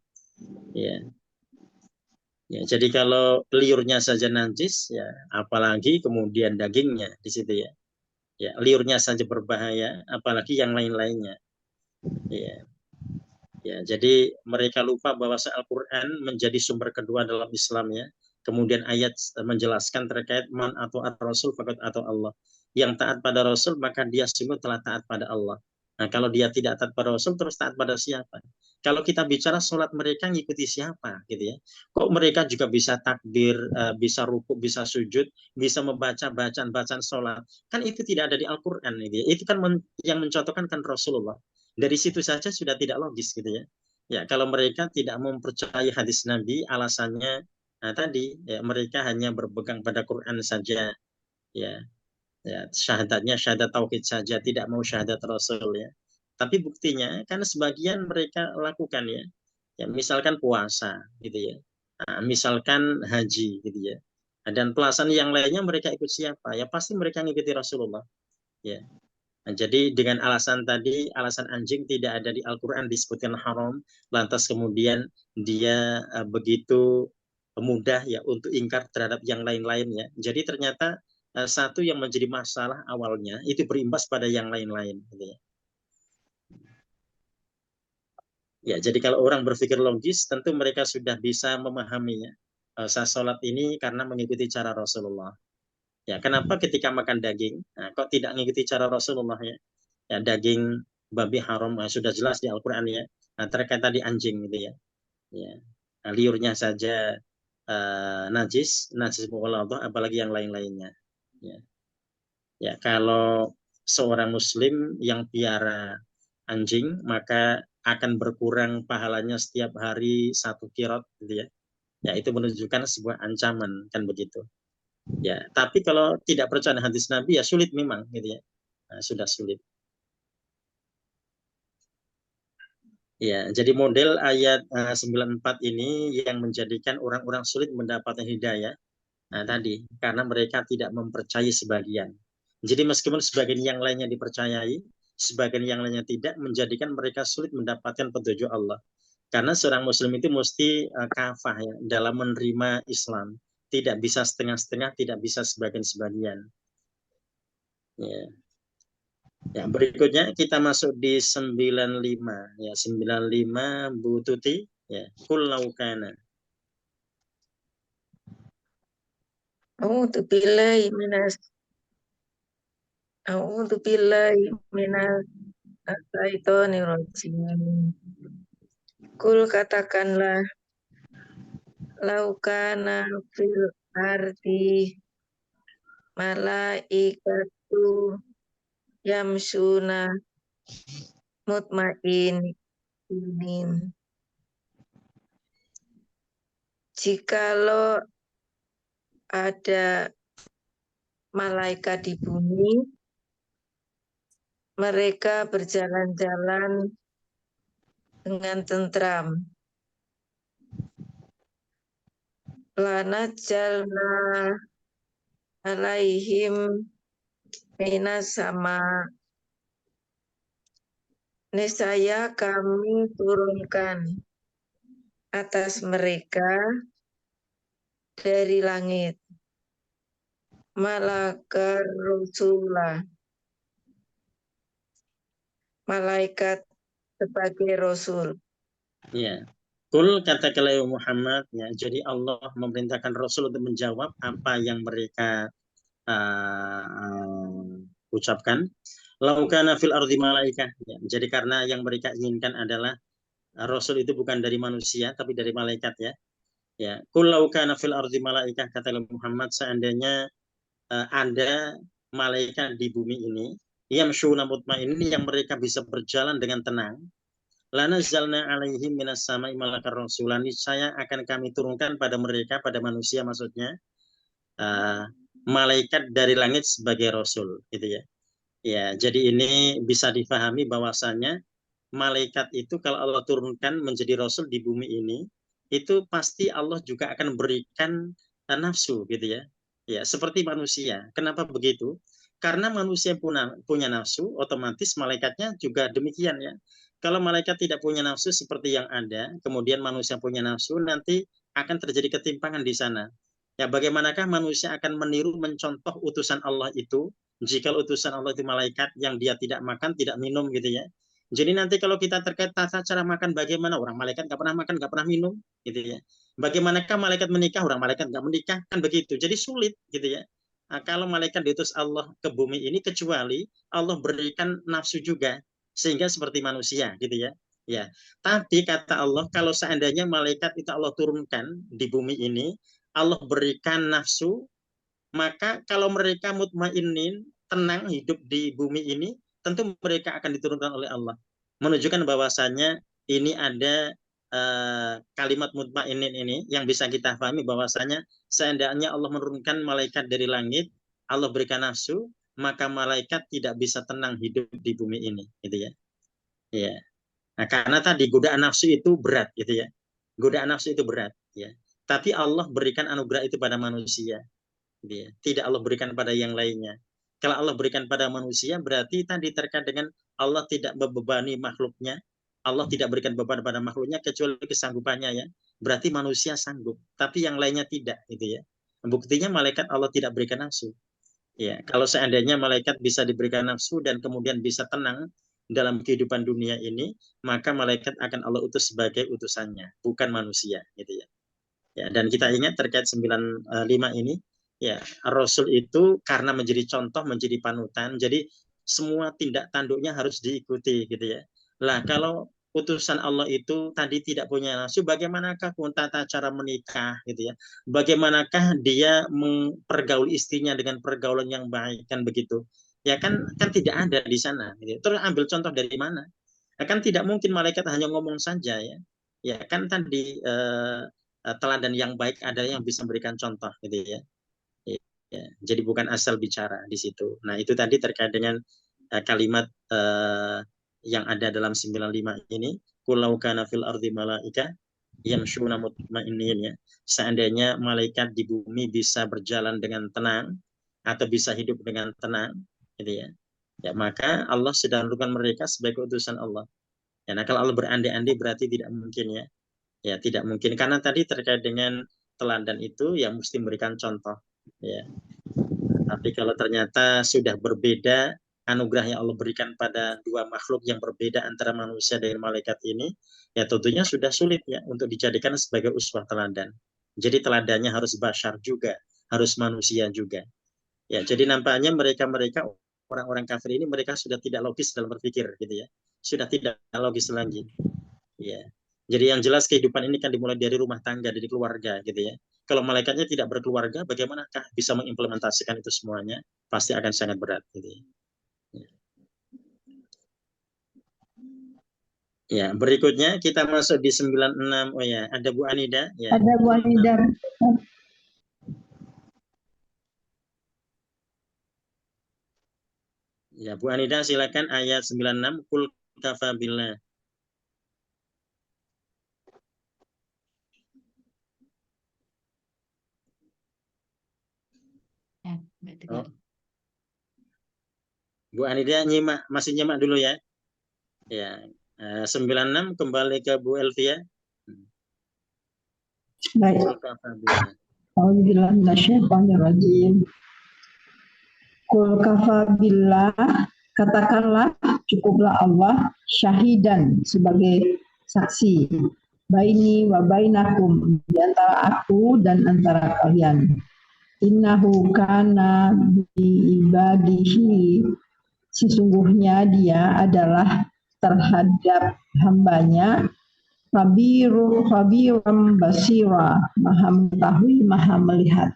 Ya. Ya, jadi kalau liurnya saja najis, ya apalagi kemudian dagingnya di situ ya. Ya, liurnya saja berbahaya, apalagi yang lain-lainnya. Ya. Ya, jadi mereka lupa bahwa Al-Quran menjadi sumber kedua dalam Islam ya. Kemudian ayat menjelaskan terkait man atau Rasul fakat atau Allah. Yang taat pada Rasul maka dia sungguh telah taat pada Allah. Nah, kalau dia tidak taat pada Rasul terus taat pada siapa? Kalau kita bicara sholat mereka ngikuti siapa gitu ya? Kok mereka juga bisa takbir, bisa rukuk, bisa sujud, bisa membaca bacaan-bacaan sholat? Kan itu tidak ada di Al-Quran gitu ya. Itu kan yang mencontohkan kan Rasulullah. Dari situ saja sudah tidak logis gitu ya. Ya, kalau mereka tidak mempercayai hadis Nabi, alasannya tadi ya, mereka hanya berpegang pada Quran saja, ya, ya syahadatnya syahadat tauhid saja, tidak mau syahadat Rasul ya. Tapi buktinya karena sebagian mereka lakukan ya, ya misalkan puasa gitu ya, misalkan haji gitu ya, dan pelaksanaan yang lainnya mereka ikut siapa? Ya pasti mereka mengikuti Rasulullah. Ya, nah, jadi dengan alasan tadi, alasan anjing tidak ada di Al-Quran disebutkan haram, lantas kemudian dia begitu mudah ya untuk ingkar terhadap yang lain-lainnya. Jadi ternyata satu yang menjadi masalah awalnya itu berimbas pada yang lain-lain. Gitu ya. Ya, jadi kalau orang berpikir logis, tentu mereka sudah bisa memahaminya. Saya sholat ini karena mengikuti cara Rasulullah. Ya, kenapa ketika makan daging, kok tidak mengikuti cara Rasulullah ya? Ya, daging babi haram sudah jelas di Al-Quran ya. Nah, terkait tadi anjing gitu ya. Ya. Nah, liurnya saja najis mughalladzah apalagi yang lain-lainnya. Ya. Ya, kalau seorang muslim yang piara anjing maka akan berkurang pahalanya setiap hari 1 qirot gitu ya. Ya, itu menunjukkan sebuah ancaman kan begitu. Ya, tapi kalau tidak percaya hadis Nabi ya sulit memang gitu ya. Nah, sudah sulit. Ya, jadi model ayat 94 ini yang menjadikan orang-orang sulit mendapatkan hidayah tadi karena mereka tidak mempercayai sebagian. Jadi meskipun sebagian yang lainnya dipercayai, sebagian yang lainnya tidak, menjadikan mereka sulit mendapatkan petunjuk Allah. Karena seorang muslim itu mesti kafah ya dalam menerima Islam. Tidak bisa setengah-setengah, tidak bisa sebagian-sebagian. Ya. Ya, berikutnya kita masuk di 95 ya 95 Bu Tuti ya kul laukana. A'udzu billahi minas A'udzu billahi minas syaitonir rajim. Kul katakanlah laukana fil ardi malaikatu yamsuna mutmainin. Jikalau ada malaikat di bumi, mereka berjalan-jalan dengan tentram. Lana jalna alaihim minas sama. Niscaya kami turunkan atas mereka dari langit malaikat Rasulullah, malaikat sebagai Rasul. Ya. Kul katakanlah ya Muhammad, ya. Jadi Allah memerintahkan Rasul untuk menjawab apa yang mereka ucapkan. Laukana fil ardi malaikah. Ya. Jadi karena yang mereka inginkan adalah Rasul itu bukan dari manusia tapi dari malaikat, ya. Ya. Kul laukana fil ardi malaikah, kata Muhammad, seandainya ada malaikat di bumi ini, yamshuna mutmainin, yang mereka bisa berjalan dengan tenang, lanazalna alaihim minas sama'i malakar rasulan, niscaya akan kami turunkan pada mereka, pada manusia maksudnya, malaikat dari langit sebagai rasul, gitu ya. Ya, jadi ini bisa difahami bahwasanya malaikat itu kalau Allah turunkan menjadi rasul di bumi ini, itu pasti Allah juga akan berikan nafsu, gitu ya. Ya, seperti manusia. Kenapa begitu? Karena manusia punya nafsu, otomatis malaikatnya juga demikian, ya. Kalau malaikat tidak punya nafsu seperti yang ada, kemudian manusia punya nafsu, nanti akan terjadi ketimpangan di sana. Ya, bagaimanakah manusia akan meniru, mencontoh utusan Allah itu, jika utusan Allah itu malaikat yang dia tidak makan, tidak minum, gitu ya. Jadi nanti kalau kita terkait tata cara makan, bagaimana orang malaikat nggak pernah makan, nggak pernah minum, gitu ya. Bagaimanakah malaikat menikah, orang malaikat nggak menikah, kan begitu. Jadi sulit, gitu ya. Nah, kalau malaikat diutus Allah ke bumi ini, kecuali Allah berikan nafsu juga, sehingga seperti manusia, gitu ya. Ya, tapi kata Allah, kalau seandainya malaikat itu Allah turunkan di bumi ini, Allah berikan nafsu, maka kalau mereka mutmainin, tenang hidup di bumi ini, tentu mereka akan diturunkan oleh Allah. Menunjukkan bahwasanya ini ada kalimat mutmainin ini yang bisa kita pahami bahwasanya seandainya Allah menurunkan malaikat dari langit, Allah berikan nafsu, maka malaikat tidak bisa tenang hidup di bumi ini, gitu ya. Ya. Nah, karena tadi godaan nafsu itu berat, gitu ya. Godaan nafsu itu berat, ya. Tapi Allah berikan anugerah itu pada manusia. Ya. Tidak Allah berikan pada yang lainnya. Kalau Allah berikan pada manusia, berarti tadi terkait dengan Allah tidak membebani makhluknya. Allah tidak berikan beban pada makhluknya kecuali kesanggupannya, ya. Berarti manusia sanggup, tapi yang lainnya tidak, gitu ya. Buktinya malaikat Allah tidak berikan nafsu. Ya, kalau seandainya malaikat bisa diberikan nafsu dan kemudian bisa tenang dalam kehidupan dunia ini, maka malaikat akan Allah utus sebagai utusannya, bukan manusia, gitu ya. Ya, dan kita ingat terkait 95 ini, ya, Rasul itu karena menjadi contoh, menjadi panutan, jadi semua tindak tanduknya harus diikuti, gitu ya. Lah, kalau utusan Allah itu tadi tidak punya nafsu, bagaimanakah tata cara menikah, gitu ya? Bagaimanakah dia mempergaul istrinya dengan pergaulan yang baik, kan begitu? Ya kan tidak ada di sana. Gitu. Terus ambil contoh dari mana? Ya, kan tidak mungkin malaikat hanya ngomong saja, ya. Ya kan tadi teladan yang baik ada yang bisa memberikan contoh, gitu ya. Ya, jadi bukan asal bicara di situ. Nah, itu tadi terkait dengan kalimat yang ada dalam 95 ini, kulau kana fil ardi malaika yamshuna mutmainin, ya. Seandainya malaikat di bumi bisa berjalan dengan tenang atau bisa hidup dengan tenang, gitu ya. Ya, maka Allah sudah menentukan mereka sebagai utusan Allah. Ya, nah kalau Allah berandai-andai berarti tidak mungkin, ya. Ya, tidak mungkin karena tadi terkait dengan teladan itu ya mesti memberikan contoh, ya. Tapi kalau ternyata sudah berbeda anugerah yang Allah berikan pada dua makhluk yang berbeda antara manusia dan malaikat ini, ya tentunya sudah sulit, ya, untuk dijadikan sebagai uswah teladan. Jadi teladannya harus bashar juga, harus manusia juga. Ya, jadi nampaknya mereka orang-orang kafir ini mereka sudah tidak logis dalam berpikir, gitu ya. Sudah tidak logis lagi. Ya. Jadi yang jelas kehidupan ini kan dimulai dari rumah tangga, dari keluarga, gitu ya. Kalau malaikatnya tidak berkeluarga, bagaimanakah bisa mengimplementasikan itu semuanya? Pasti akan sangat berat, gitu ya. Ya, berikutnya kita masuk di 96. Oh ya, ada Bu Anida. Ya. Ada Bu Anida. Ya, Bu Anida silakan ayat 96 kul kafa billah. Ya, nggak dengar. Bu Anida masih nyimak dulu ya. Ya, 96 kembali ke Bu Elvia. Baik. Kul kafa billah. Alhamdulillah minasyaitonirrajim. Qul kafa billah, katakanlah cukuplah Allah syahidan sebagai saksi baini wa bainakum, di antara aku dan antara kalian. Innahu kana bi ibadihi, sesungguhnya dia adalah terhadap hambanya khabirum basira, maha mengetahui, maha melihat.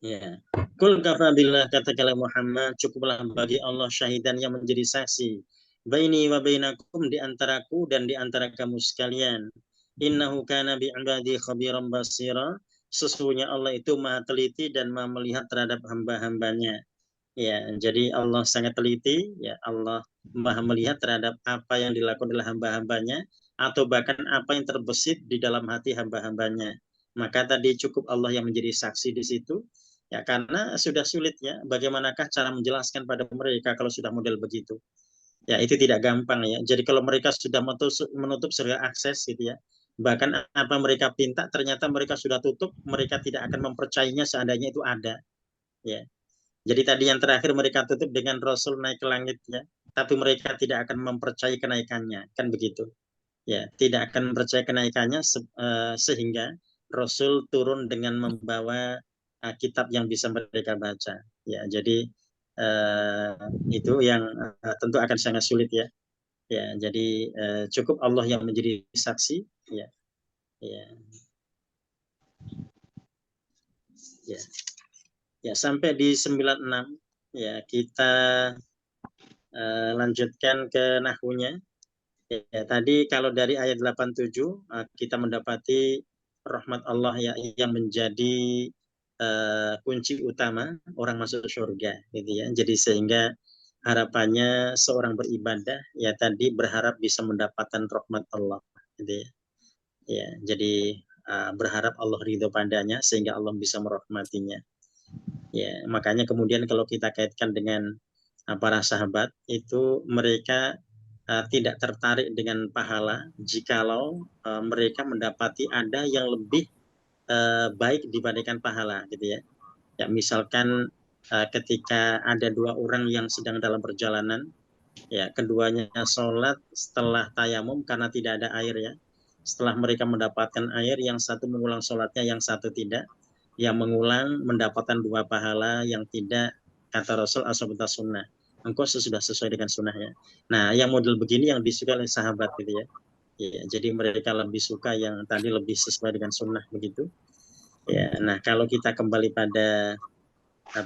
Ya. Kul kafa billah, katakanlah Muhammad, cukuplah bagi Allah syahidan yang menjadi saksi baini wa bainakum, di antaraku dan di antara kamu sekalian. Innahu kana bi ibadi khabiran basira, sesungguhnya Allah itu maha teliti dan maha melihat terhadap hamba-hambanya. Ya, jadi Allah sangat teliti, ya, Allah maha melihat terhadap apa yang dilakukan oleh hamba-hambanya atau bahkan apa yang terbesit di dalam hati hamba-hambanya. Maka tadi cukup Allah yang menjadi saksi di situ. Ya, karena sudah sulit ya, bagaimanakah cara menjelaskan pada mereka kalau sudah model begitu? Ya, itu tidak gampang ya. Jadi kalau mereka sudah menutup segala akses gitu ya, bahkan apa mereka pinta ternyata mereka sudah tutup, mereka tidak akan mempercayainya seandainya itu ada. Ya. Jadi tadi yang terakhir mereka tutup dengan Rasul naik ke langit ya, tapi mereka tidak akan mempercayai kenaikannya, kan begitu. Ya, tidak akan mempercayai kenaikannya sehingga Rasul turun dengan membawa kitab yang bisa mereka baca. Ya, jadi itu yang tentu akan sangat sulit ya. Ya, jadi cukup Allah yang menjadi saksi. Ya, ya, ya, ya sampai di 96 ya kita lanjutkan ke nahwunya. Ya, tadi kalau dari ayat 87 kita mendapati rahmat Allah yang menjadi kunci utama orang masuk surga gitu ya. Jadi sehingga harapannya seorang beribadah ya tadi berharap bisa mendapatkan rahmat Allah gitu ya. Ya, jadi berharap Allah ridho padanya sehingga Allah bisa merahmatinya. Ya, makanya kemudian kalau kita kaitkan dengan para sahabat itu mereka tidak tertarik dengan pahala jikalau mereka mendapati ada yang lebih baik dibandingkan pahala gitu ya. Ya misalkan ketika ada dua orang yang sedang dalam perjalanan, ya keduanya sholat setelah tayamum karena tidak ada air ya. Setelah mereka mendapatkan air, yang satu mengulang sholatnya, yang satu tidak. Yang mengulang mendapatkan dua pahala, yang tidak kata Rasul ashabata sunnah. Engkau sudah sesuai dengan sunnahnya. Nah, yang model begini yang disukai oleh sahabat gitu ya. Ya, jadi mereka lebih suka yang tadi lebih sesuai dengan sunnah begitu. Ya, nah kalau kita kembali pada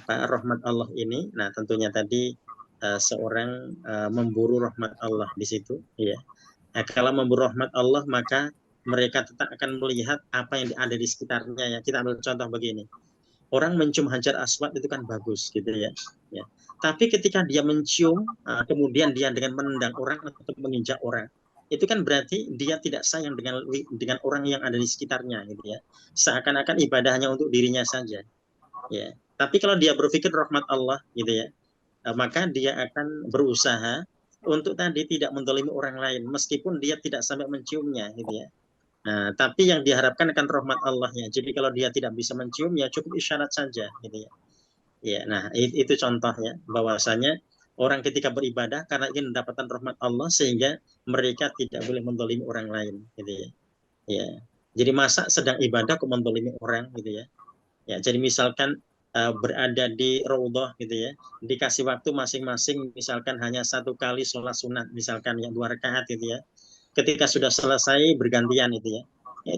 rahmat Allah ini, nah tentunya tadi seorang memburu rahmat Allah di situ. Ya. Nah, kalau memburu rahmat Allah maka mereka tetap akan melihat apa yang ada di sekitarnya ya. Kita ambil contoh begini. Orang mencium hajar aswad itu kan bagus gitu ya. Ya. Tapi ketika dia mencium, kemudian dia dengan menendang orang atau menginjak orang, itu kan berarti dia tidak sayang dengan orang yang ada di sekitarnya gitu ya. Seakan-akan ibadah hanya untuk dirinya saja. Ya. Tapi kalau dia berpikir rahmat Allah gitu ya, maka dia akan berusaha untuk tadi tidak mendolimi orang lain, meskipun dia tidak sampai menciumnya gitu ya. Nah, tapi yang diharapkan akan rahmat Allahnya. Jadi kalau dia tidak bisa mencium, ya cukup isyarat saja, gitu ya. Ya, nah itu contohnya bahwasanya orang ketika beribadah karena ingin mendapatkan rahmat Allah sehingga mereka tidak boleh mendolimi orang lain, gitu ya. Ya, jadi masa sedang ibadah kok mendolimi orang, gitu ya. Ya, jadi misalkan berada di raudhah, gitu ya, dikasih waktu masing-masing, misalkan hanya satu kali sholat sunat, misalkan yang 2 rakaat, gitu ya. Ketika sudah selesai bergantian itu ya.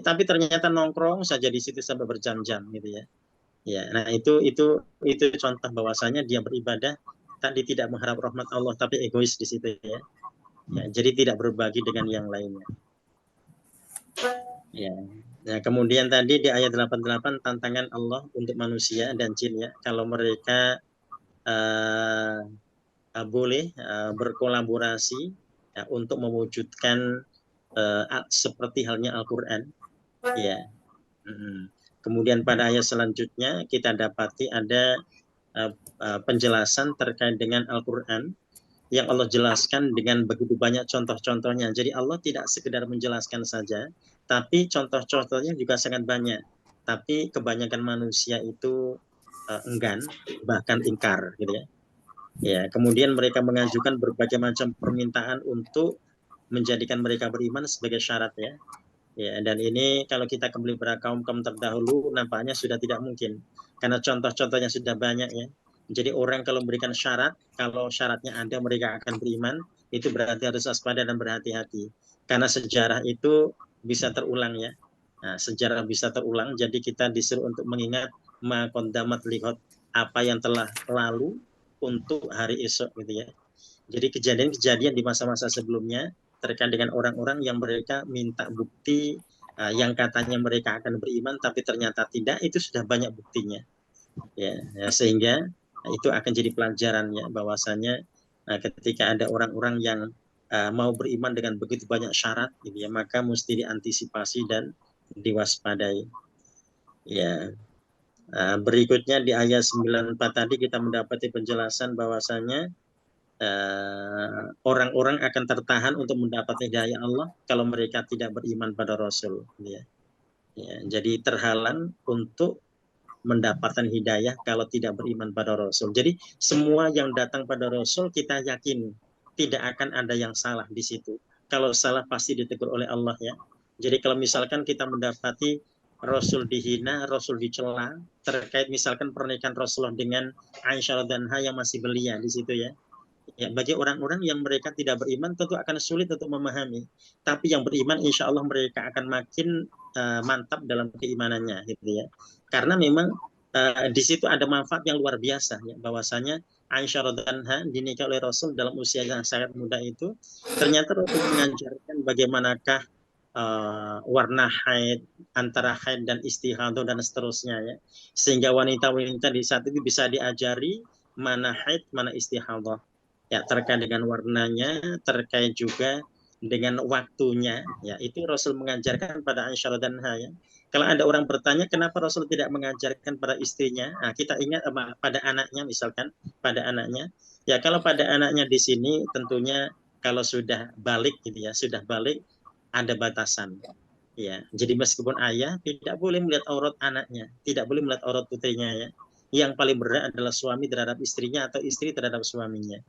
Tapi ternyata nongkrong saja di situ sampai berjam-jam gitu ya. Ya, nah itu contoh bahwasanya dia beribadah tadi tidak mengharap rahmat Allah tapi egois di situ ya. Ya, jadi tidak berbagi dengan yang lainnya. Ya. Nah, kemudian tadi di ayat 88 tantangan Allah untuk manusia dan jin ya, kalau mereka boleh berkolaborasi ya, untuk mewujudkan seperti halnya Al-Quran. Ya. Kemudian pada ayat selanjutnya kita dapati ada penjelasan terkait dengan Al-Quran yang Allah jelaskan dengan begitu banyak contoh-contohnya. Jadi Allah tidak sekedar menjelaskan saja, tapi contoh-contohnya juga sangat banyak. Tapi kebanyakan manusia itu enggan, bahkan ingkar, gitu ya. Ya, kemudian mereka mengajukan berbagai macam permintaan untuk menjadikan mereka beriman sebagai syarat ya. Ya, dan ini kalau kita kembali pada kaum-kaum terdahulu nampaknya sudah tidak mungkin karena contoh-contohnya sudah banyak ya. Jadi orang kalau memberikan syarat, kalau syaratnya ada mereka akan beriman, itu berarti harus waspada dan berhati-hati. Karena sejarah itu bisa terulang ya. Nah, sejarah bisa terulang, jadi kita disuruh untuk mengingat ma qaddamat lihat apa yang telah lalu untuk hari esok gitu ya. Jadi kejadian-kejadian di masa-masa sebelumnya terkait dengan orang-orang yang mereka minta bukti yang katanya mereka akan beriman tapi ternyata tidak, itu sudah banyak buktinya. Ya, sehingga itu akan jadi pelajaran ya bahwasanya ketika ada orang-orang yang mau beriman dengan begitu banyak syarat gitu ya, maka mesti diantisipasi dan diwaspadai. Ya. Berikutnya di ayat 94 tadi kita mendapati penjelasan bahwasanya orang-orang akan tertahan untuk mendapat hidayah Allah kalau mereka tidak beriman pada Rasul. Ya. Ya, jadi terhalang untuk mendapatkan hidayah kalau tidak beriman pada Rasul. Jadi semua yang datang pada Rasul kita yakin tidak akan ada yang salah di situ. Kalau salah pasti ditegur oleh Allah ya. Jadi kalau misalkan kita mendapati Rasul dihina, Rasul dicela terkait misalkan pernikahan Rasulullah dengan Aisyah dan yang masih belia di situ ya. Ya, bagi orang-orang yang mereka tidak beriman tentu akan sulit untuk memahami. Tapi yang beriman insya Allah mereka akan makin mantap dalam keimanannya gitu ya. Karena memang di situ ada manfaat yang luar biasa ya, bahwasanya Aisyah radhiyallahu anha dinikah oleh Rasul dalam usia yang sangat muda itu. Ternyata Rasul mengajarkan bagaimanakah warna haid, antara haid dan istihadah dan seterusnya ya. Sehingga wanita-wanita di saat itu bisa diajari mana haid, mana istihadah. Ya, terkait dengan warnanya, terkait juga dengan waktunya, ya itu Rasul mengajarkan pada Aisyah dan ya. Kalau ada orang bertanya kenapa Rasul tidak mengajarkan pada istrinya, nah kita ingat pada anaknya misalkan, pada anaknya. Ya kalau pada anaknya di sini tentunya kalau sudah balik gitu ya, sudah balik ada batasan. Ya, jadi meskipun ayah tidak boleh melihat aurat anaknya, tidak boleh melihat aurat putrinya ya. Yang paling berat adalah suami terhadap istrinya atau istri terhadap suaminya.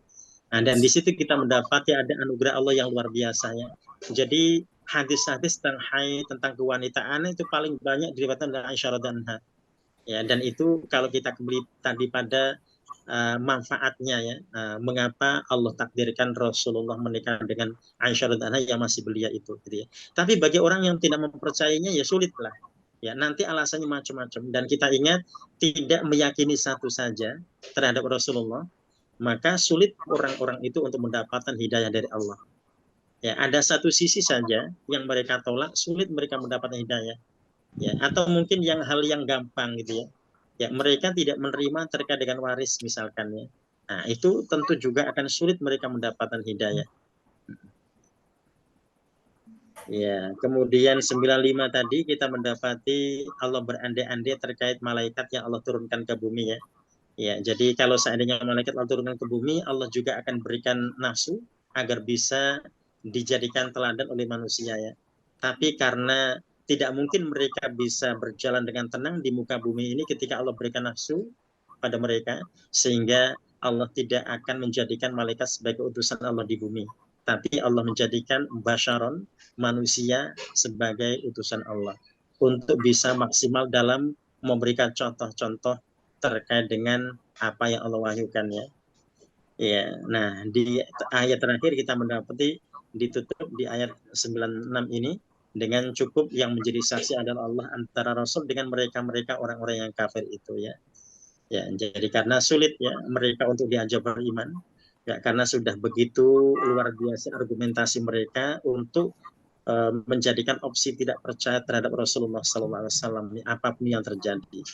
Nah, dan di situ kita mendapati ada anugerah Allah yang luar biasa ya. Jadi hadis-hadis tentang haid, tentang kewanitaan itu paling banyak diriwayatkan oleh Aisyah radhiyallahu anha. Ya, dan itu kalau kita kembali tadi pada manfaatnya ya, mengapa Allah takdirkan Rasulullah menikah dengan Aisyah radhiyallahu anha yang masih belia itu gitu ya. Tapi bagi orang yang tidak mempercayainya ya sulitlah. Ya, nanti alasannya macam-macam dan kita ingat tidak meyakini satu saja terhadap Rasulullah maka sulit orang-orang itu untuk mendapatkan hidayah dari Allah. Ya, ada satu sisi saja yang mereka tolak, sulit mereka mendapatkan hidayah. Ya, atau mungkin yang hal yang gampang gitu ya. Ya, mereka tidak menerima terkait dengan waris misalkan ya. Nah, itu tentu juga akan sulit mereka mendapatkan hidayah. Ya, kemudian 95 tadi kita mendapati Allah berandai-andai terkait malaikat yang Allah turunkan ke bumi ya. Ya, jadi kalau seandainya malaikat Allah turunkan ke bumi, Allah juga akan berikan nafsu agar bisa dijadikan teladan oleh manusia ya. Tapi karena tidak mungkin mereka bisa berjalan dengan tenang di muka bumi ini ketika Allah berikan nafsu pada mereka, sehingga Allah tidak akan menjadikan malaikat sebagai utusan Allah di bumi. Tapi Allah menjadikan basyaron, manusia sebagai utusan Allah. Untuk bisa maksimal dalam memberikan contoh-contoh terkait dengan apa yang Allah wahyukan ya. Ya, nah di ayat terakhir kita mendapati ditutup di ayat 96 ini dengan cukup yang menjadi saksi adalah Allah antara Rasul dengan mereka-mereka orang-orang yang kafir itu ya. Ya, jadi karena sulit ya mereka untuk diajak beriman ya karena sudah begitu luar biasa argumentasi mereka untuk menjadikan opsi tidak percaya terhadap Rasulullah SAW apapun yang terjadi.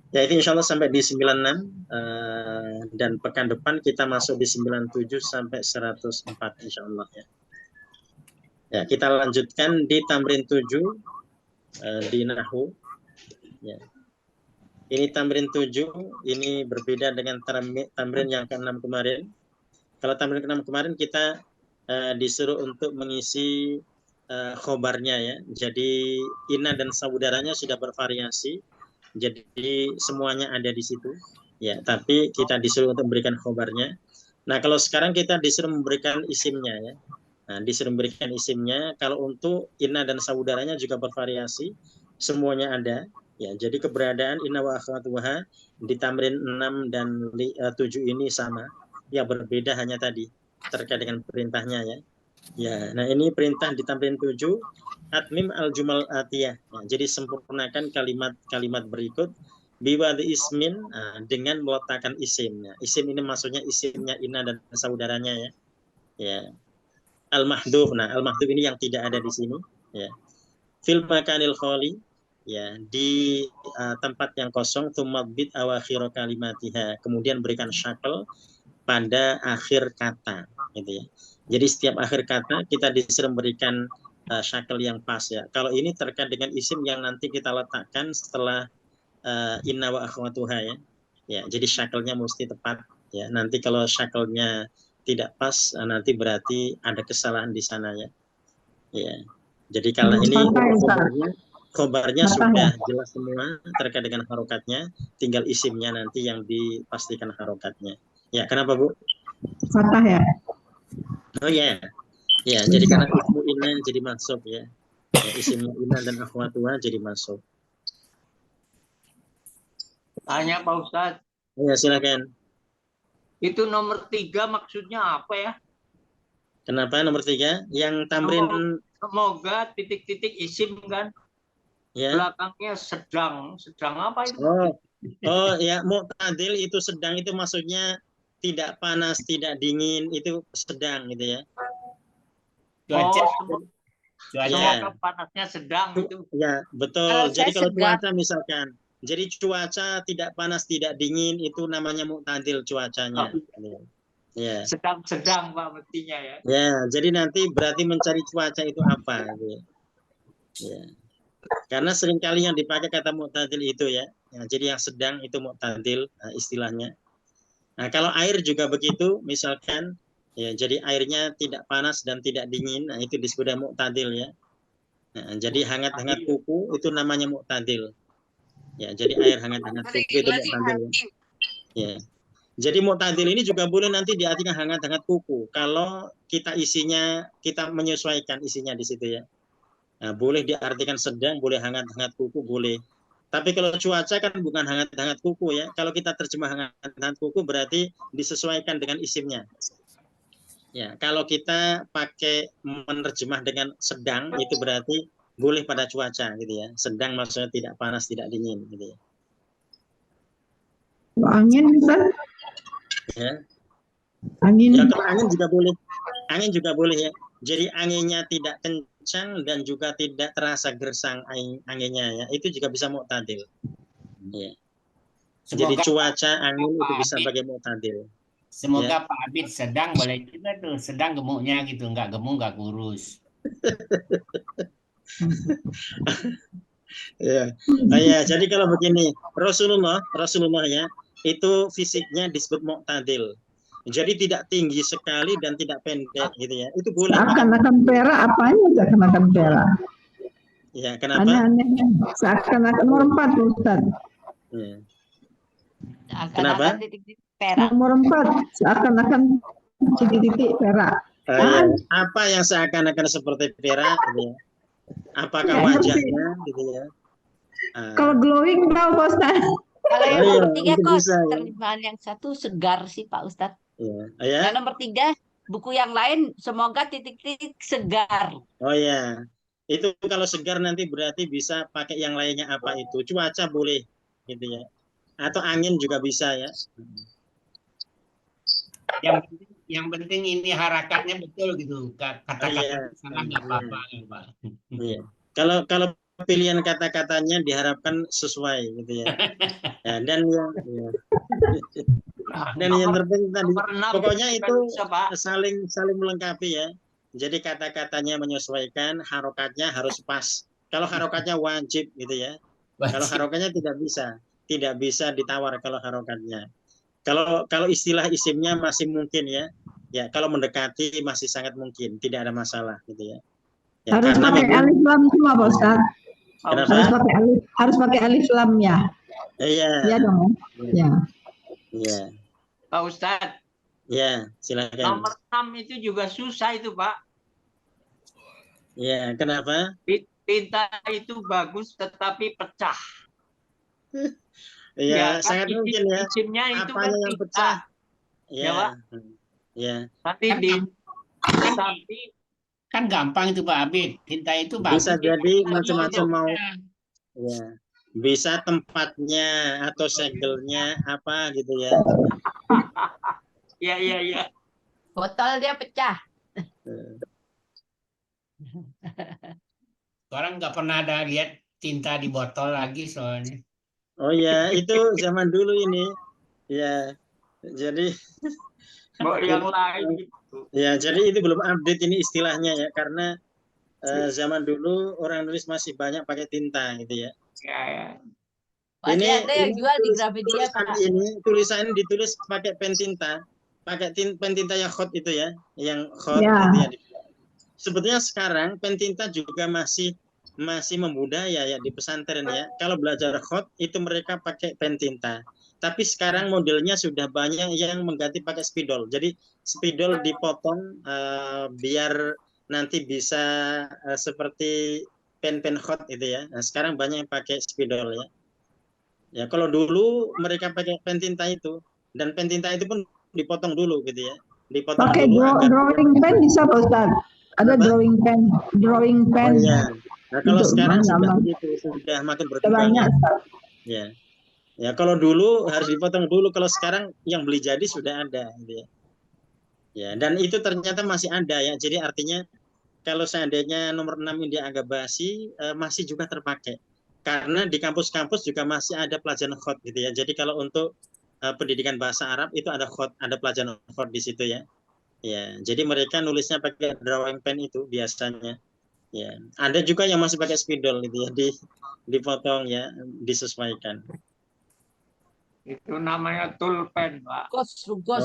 Ya itu insya Allah sampai di 96 dan pekan depan kita masuk di 97 sampai 104 insya Allah ya. Ya kita lanjutkan di tamrin 7 di Nahwu. Ya. Ini tamrin 7 ini berbeda dengan tamrin yang ke-6 kemarin. Kalau tamrin ke-6 kemarin kita disuruh untuk mengisi khobarnya ya. Jadi inna dan saudaranya sudah bervariasi. Jadi semuanya ada di situ. Ya, tapi kita disuruh untuk memberikan khobarnya. Nah, kalau sekarang kita disuruh memberikan isimnya ya. Nah, disuruh memberikan isimnya. Kalau untuk inna dan saudaranya juga bervariasi. Semuanya ada. Ya, jadi keberadaan inna wa akhwatuha di tamrin 6 dan 7 ini sama. Ya, berbeda hanya tadi terkait dengan perintahnya ya. Ya, nah ini perintah di tamrin 7 atmim al-jumal atiyah. Ya, jadi sempurnakan kalimat-kalimat berikut biwadi ismin dengan meletakkan isim. Ya, isim ini maksudnya isimnya inna dan saudaranya ya. Ya. Al-mahdhuf. Nah, al-mahdhuf ini yang tidak ada di sini ya. Fil makanil khali ya di tempat yang kosong tumabbit awakhir kalimatiha. Kemudian berikan syakl pada akhir kata gitu ya. Jadi setiap akhir kata kita disuruh memberikan syakl yang pas ya. Kalau ini terkait dengan isim yang nanti kita letakkan setelah inna wa akhwatuha ya. Ya, jadi syaklnya mesti tepat ya. Nanti kalau syaklnya tidak pas nanti berarti ada kesalahan di sana ya. Ya. Jadi kalau ini khobarnya sudah jelas semua terkait dengan harokatnya, tinggal isimnya nanti yang dipastikan harokatnya. Ya, kenapa Bu? Fathah ya. Oh ya, ya. Jadi karena ismu inna jadi masuk ya. Ya ismu inna dan akhwatuha jadi masuk. Tanya Pak Ustadz. Ya silakan. Itu nomor 3 maksudnya apa ya? Kenapa nomor 3? Yang tamrin. Semoga titik-titik isim kan. Ya. Belakangnya sedang apa itu? Oh ya, mu'tadil itu sedang itu maksudnya tidak panas, tidak dingin, itu sedang gitu ya. Cuaca. Semoga panasnya sedang itu. Ya, betul. Jadi kalau cuaca misalkan, jadi cuaca tidak panas, tidak dingin itu namanya mu'tadil cuacanya. Ya. Sedang Pak mestinya ya. Ya, jadi nanti berarti mencari cuaca itu apa gitu. Ya. Karena seringkali yang dipakai kata mu'tadil itu ya. Ya, jadi yang sedang itu mu'tadil istilahnya. Nah, kalau air juga begitu, misalkan ya, jadi airnya tidak panas dan tidak dingin, nah itu disebut mu'tadil ya. Nah, jadi hangat-hangat kuku itu namanya mu'tadil. Ya, jadi air hangat-hangat kuku itu mu'tadil. Ya. Jadi mu'tadil ini juga boleh nanti diartikan hangat-hangat kuku. Kalau kita isinya, kita menyesuaikan isinya di situ ya. Nah, boleh diartikan sedang, boleh hangat-hangat kuku, boleh. Tapi kalau cuaca kan bukan hangat-hangat kuku ya. Kalau kita terjemah hangat-hangat kuku berarti disesuaikan dengan isimnya. Ya, kalau kita pakai menerjemah dengan sedang itu berarti boleh pada cuaca gitu ya. Sedang maksudnya tidak panas, tidak dingin gitu ya. Angin bisa? Ya. Angin. Ya, kalau angin juga boleh. Angin juga boleh ya. Jadi anginnya tidak kencang dan juga tidak terasa gersang anginnya ya. Itu juga bisa mu'tadil. Ya. Jadi cuaca angin itu bisa sebagai mu'tadil. Semoga ya. Pak Abid sedang boleh juga tuh, sedang gemuknya gitu, nggak gemuk nggak kurus. Ya. Ya, jadi kalau begini, Rasulullah ya, itu fisiknya disebut mu'tadil. Jadi tidak tinggi sekali dan tidak pendek gitu ya. Itu boleh. Seakan-akan perak, apanya seakan-akan perak? Ya, kenapa? Aneh-aneh. Seakan-akan merempat, Ustaz. Ya. Kenapa? Nomor 4, seakan-akan titik-titik perak. Ya. Apa yang seakan-akan seperti perak? Gitu ya? Apakah wajahnya gitu ya? Kalau glowing tahu Pak Ustaz. Kalau yang nomor 3 kok terjemahan yang satu segar sih Pak Ustadz. Ya. Yang nomor 3 buku yang lain semoga titik-titik segar. Oh ya, itu kalau segar nanti berarti bisa pakai yang lainnya apa itu? Cuaca boleh gitu ya. Atau angin juga bisa ya. Yang penting ini harakatnya betul gitu. Kata-kata salah nggak apa-apa, Pak. Iya. Kalau pilihan kata-katanya diharapkan sesuai gitu ya. Ya, dan yang terpenting tadi pokoknya itu saling melengkapi ya. Jadi kata-katanya menyesuaikan, harokatnya harus pas. Kalau harokatnya wajib gitu ya. Kalau harokatnya tidak bisa ditawar kalau harokatnya. Kalau istilah isimnya masih mungkin ya. Ya, kalau mendekati masih sangat mungkin, tidak ada masalah gitu ya. Ya, harus pakai alif lam semua, Pak Ustaz. Harus pakai alif lam ya. Iya. Iya dong. Ya. Iya. Pak Ustadz. Ya, silakan. Nomor 6 itu juga susah itu, Pak. Ya, kenapa? Tinta itu bagus tetapi pecah. Ya, sangat mungkin ya. Isimnya itu apanya kan yang pecah? Ya, Pak. Ya. Tapi kan gampang itu Pak Abid. Tinta itu bagus. Bisa jadi macam-macam mau. Ya. Bisa tempatnya atau segelnya apa gitu ya. Iya. Botol dia pecah. Orang nggak pernah ada lihat tinta di botol lagi soalnya. Oh ya, itu zaman dulu ini. Ya. Jadi yang lain gitu. Ya, jadi itu belum update ini istilahnya ya, karena zaman dulu orang nulis masih banyak pakai tinta gitu ya. Masih ada yang jual di Gramedia, Pak. Tulisan ditulis pakai pen tinta, pakai pen tinta yang hot itu ya, yang hot Ya. gitu ya. Sebetulnya sekarang pen tinta juga masih membudaya ya di pesantren ya. Kalau belajar hot itu mereka pakai pen tinta. Tapi sekarang modelnya sudah banyak yang mengganti pakai spidol. Jadi spidol dipotong biar nanti bisa seperti pen-pen hot itu ya. Nah, sekarang banyak yang pakai spidol ya. Ya, kalau dulu mereka pakai pen tinta itu, dan pen tinta itu pun dipotong dulu gitu ya. Dipotong pakai dulu drawing pen bisa, Pak Ustaz. Ada drawing pen. Oh iya. Nah, kalau sekarang sudah makin berkembang ya. Ya, kalau dulu harus dipotong dulu, kalau sekarang yang beli jadi sudah ada gitu ya. Ya, dan itu ternyata masih ada ya. Jadi artinya kalau seandainya nomor 6 ini dianggap basi, masih juga terpakai. Karena di kampus-kampus juga masih ada pelajaran khot gitu ya. Jadi kalau untuk pendidikan bahasa Arab itu ada khot, ada pelajaran khot di situ ya. Ya, jadi mereka nulisnya pakai drawing pen itu biasanya. Ya, ada juga yang masih pakai spidol gitu ya, dipotong ya, disesuaikan. Itu namanya tulpen, Pak. Oh,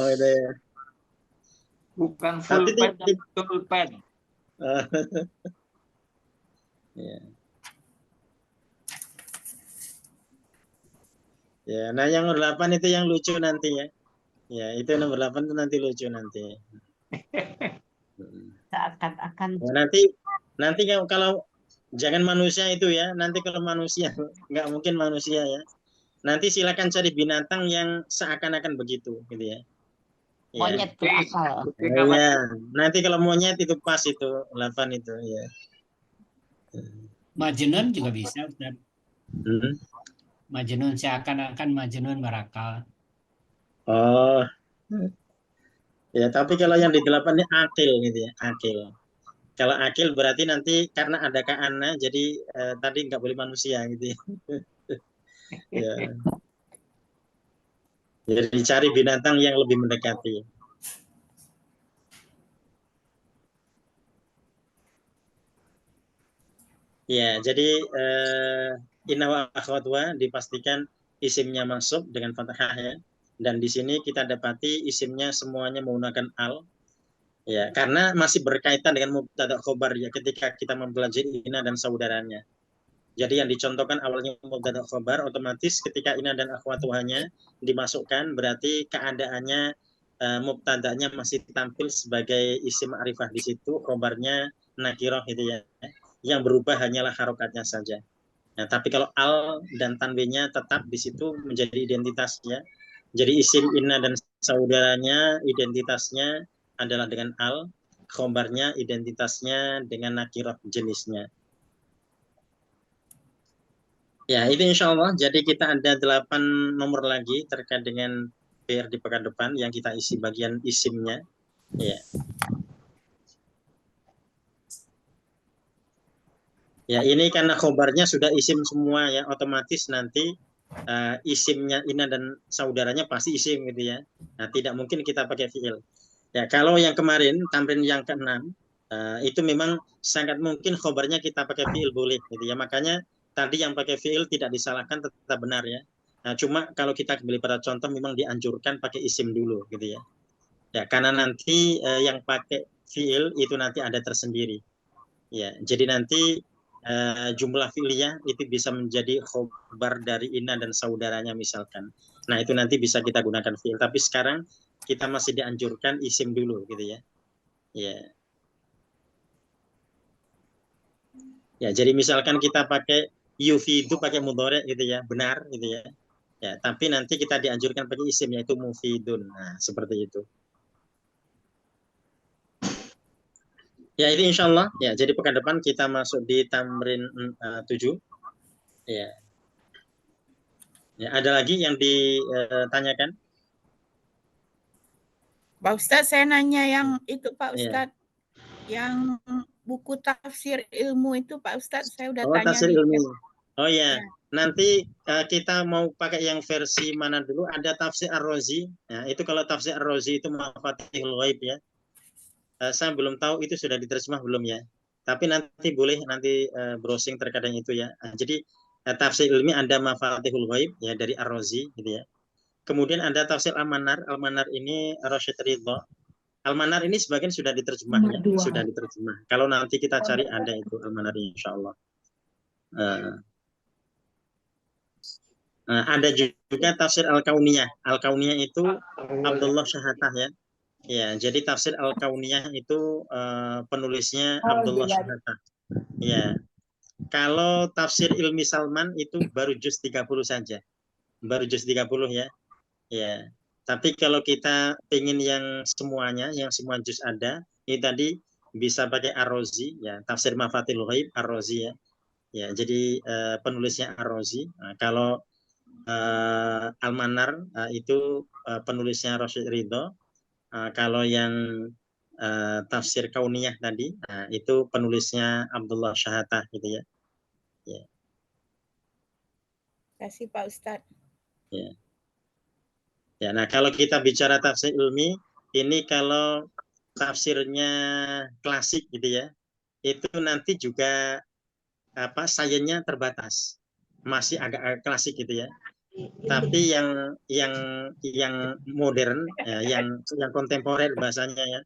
itu ya. Bukan full pen, tulpen. Ya. Ya, nah yang nomor 8 itu yang lucu nanti ya. Ya, itu nomor 8 itu nanti lucu nanti. Seakan-akan. Nah, nanti kalau jangan manusia itu ya, nanti kalau manusia nggak mungkin manusia ya. Nanti silakan cari binatang yang seakan-akan begitu gitu ya. Monyet berakal. Ya, nanti kalau monyet itu pas itu 8 itu ya. Majnun juga bisa, Ustaz. Majnun seakan-akan Majnun berakal. Oh. Ya, tapi kalau yang di 8 ini akil gitu ya, akil. Kalau akil berarti nanti karena ada ka'ana, jadi tadi nggak boleh manusia gitu ya. Ya. Jadi cari binatang yang lebih mendekati. Ya, jadi inna wa akhwatwa dipastikan isimnya masuk dengan fathah ya. Dan di sini kita dapati isimnya semuanya menggunakan al. Ya, karena masih berkaitan dengan mubtada khobar ya ketika kita mempelajari ina dan saudaranya. Jadi yang dicontohkan awalnya mubtada khobar, otomatis ketika ina dan akhwatuhanya dimasukkan berarti keadaannya mubtadanya masih tampil sebagai isim ma'rifah di situ, khobarnya nakiroh itu ya. Yang berubah hanyalah harokatnya saja. Nah, tapi kalau al dan tanwinnya tetap di situ menjadi identitasnya. Jadi isim inna dan saudaranya identitasnya adalah dengan al, khobarnya identitasnya dengan nakiroh jenisnya. Ya, itu insya Allah. Jadi kita ada 8 nomor lagi terkait dengan PR di pekan depan yang kita isi bagian isimnya. Ya. Ya, ini karena khobarnya sudah isim semua ya, otomatis nanti isimnya Ina dan saudaranya pasti isim gitu ya. Nah, tidak mungkin kita pakai fiil. Ya, kalau yang kemarin tamrin yang ke-6 itu memang sangat mungkin khobarnya kita pakai fiil boleh gitu ya. Makanya tadi yang pakai fiil tidak disalahkan, tetap benar ya. Nah, cuma kalau kita kembali pada contoh memang dianjurkan pakai isim dulu gitu ya. Ya, karena nanti yang pakai fiil itu nanti ada tersendiri. Ya, jadi nanti jumlah fi'liyah itu bisa menjadi khobar dari Ina dan saudaranya misalkan. Nah, itu nanti bisa kita gunakan fi'il. Tapi sekarang kita masih dianjurkan isim dulu gitu ya. Ya. Ya, jadi misalkan kita pakai yufidu pakai mudhari gitu ya, benar gitu ya. Ya, tapi nanti kita dianjurkan pakai isim yaitu mufidun. Nah, seperti itu. Ya, itu insya Allah. Ya, jadi pekan depan kita masuk di tamrin 7. Ya. Ya, ada lagi yang ditanyakan? Pak Ustadz, saya nanya yang itu Pak Ya. Ustadz, yang buku tafsir ilmu itu Pak Ustadz, saya udah Oh, tanya tafsir di ilmu. chat. Oh ya, Ya. nanti kita mau pakai yang versi mana dulu? Ada tafsir Ar-Razi. Nah, itu kalau tafsir Ar-Razi itu Mafatihul Ghaib ya. Saya belum tahu itu sudah diterjemah belum ya. Tapi nanti boleh nanti browsing terkadang itu ya. Jadi tafsir ilmi ada Mafatihul Ghaib ya dari Ar-Razi gitu ya. Kemudian ada tafsir Al-Manar. Al-Manar ini Rasyid Ridho. Al-Manar ini sebagian sudah diterjemah ya, sudah diterjemah. Kalau nanti kita cari ada itu Al-Manar insya Allah. Ada juga tafsir Al-Kauniyah. Al-Kauniyah itu Abdullah Syahatah ya. Ya, jadi tafsir Al-Kauniyah itu penulisnya Abdullah Syahatah. Ya. Kalau tafsir Ilmi Salman itu baru juz 30 saja. Baru juz 30 ya. Ya. Tapi kalau kita pengen yang semuanya, yang semua juz ada, ini tadi bisa pakai Ar-Razi ya, tafsir Mafatihul Ghaib Ar-Razi ya. Ya, jadi penulisnya Ar-Razi. Nah, kalau Al-Manar itu penulisnya Rasyid Ridho. Kalau yang tafsir Kauniyah tadi itu penulisnya Abdullah Syahatah gitu ya. Ya. Terima kasih Pak Ustadz. Ya. Ya, nah kalau kita bicara tafsir ilmi, ini kalau tafsirnya klasik gitu ya, itu nanti juga sainsnya terbatas, masih agak klasik gitu ya. Tapi yang modern, yang kontemporer bahasanya ya,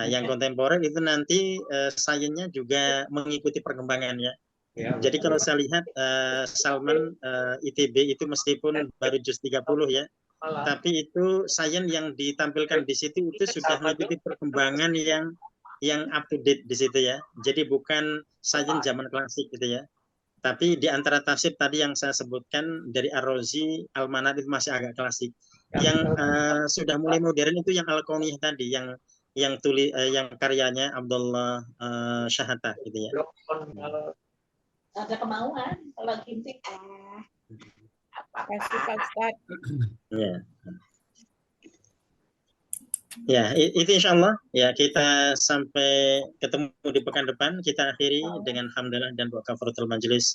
yang kontemporer itu nanti sainsnya juga mengikuti perkembangan ya. Jadi kalau saya lihat Salman ITB itu meskipun baru juz 30 ya, tapi itu sains yang ditampilkan di situ itu sudah mengikuti perkembangan yang up to date di situ ya. Jadi bukan sains zaman klasik gitu ya. Tapi di antara tafsir tadi yang saya sebutkan dari Ar-Razi, Al-Manar itu masih agak klasik. Yang sudah mulai modern itu yang Al-Kauniyah tadi, yang karyanya Abdullah Syahatah gitu ya. Ada kemauan kalau gitu. Terima kasih Pak Ustadz. Ya. Ya, itu insya Allah ya kita sampai ketemu di pekan depan. Kita akhiri dengan hamdalah dan doa kafaratul majelis.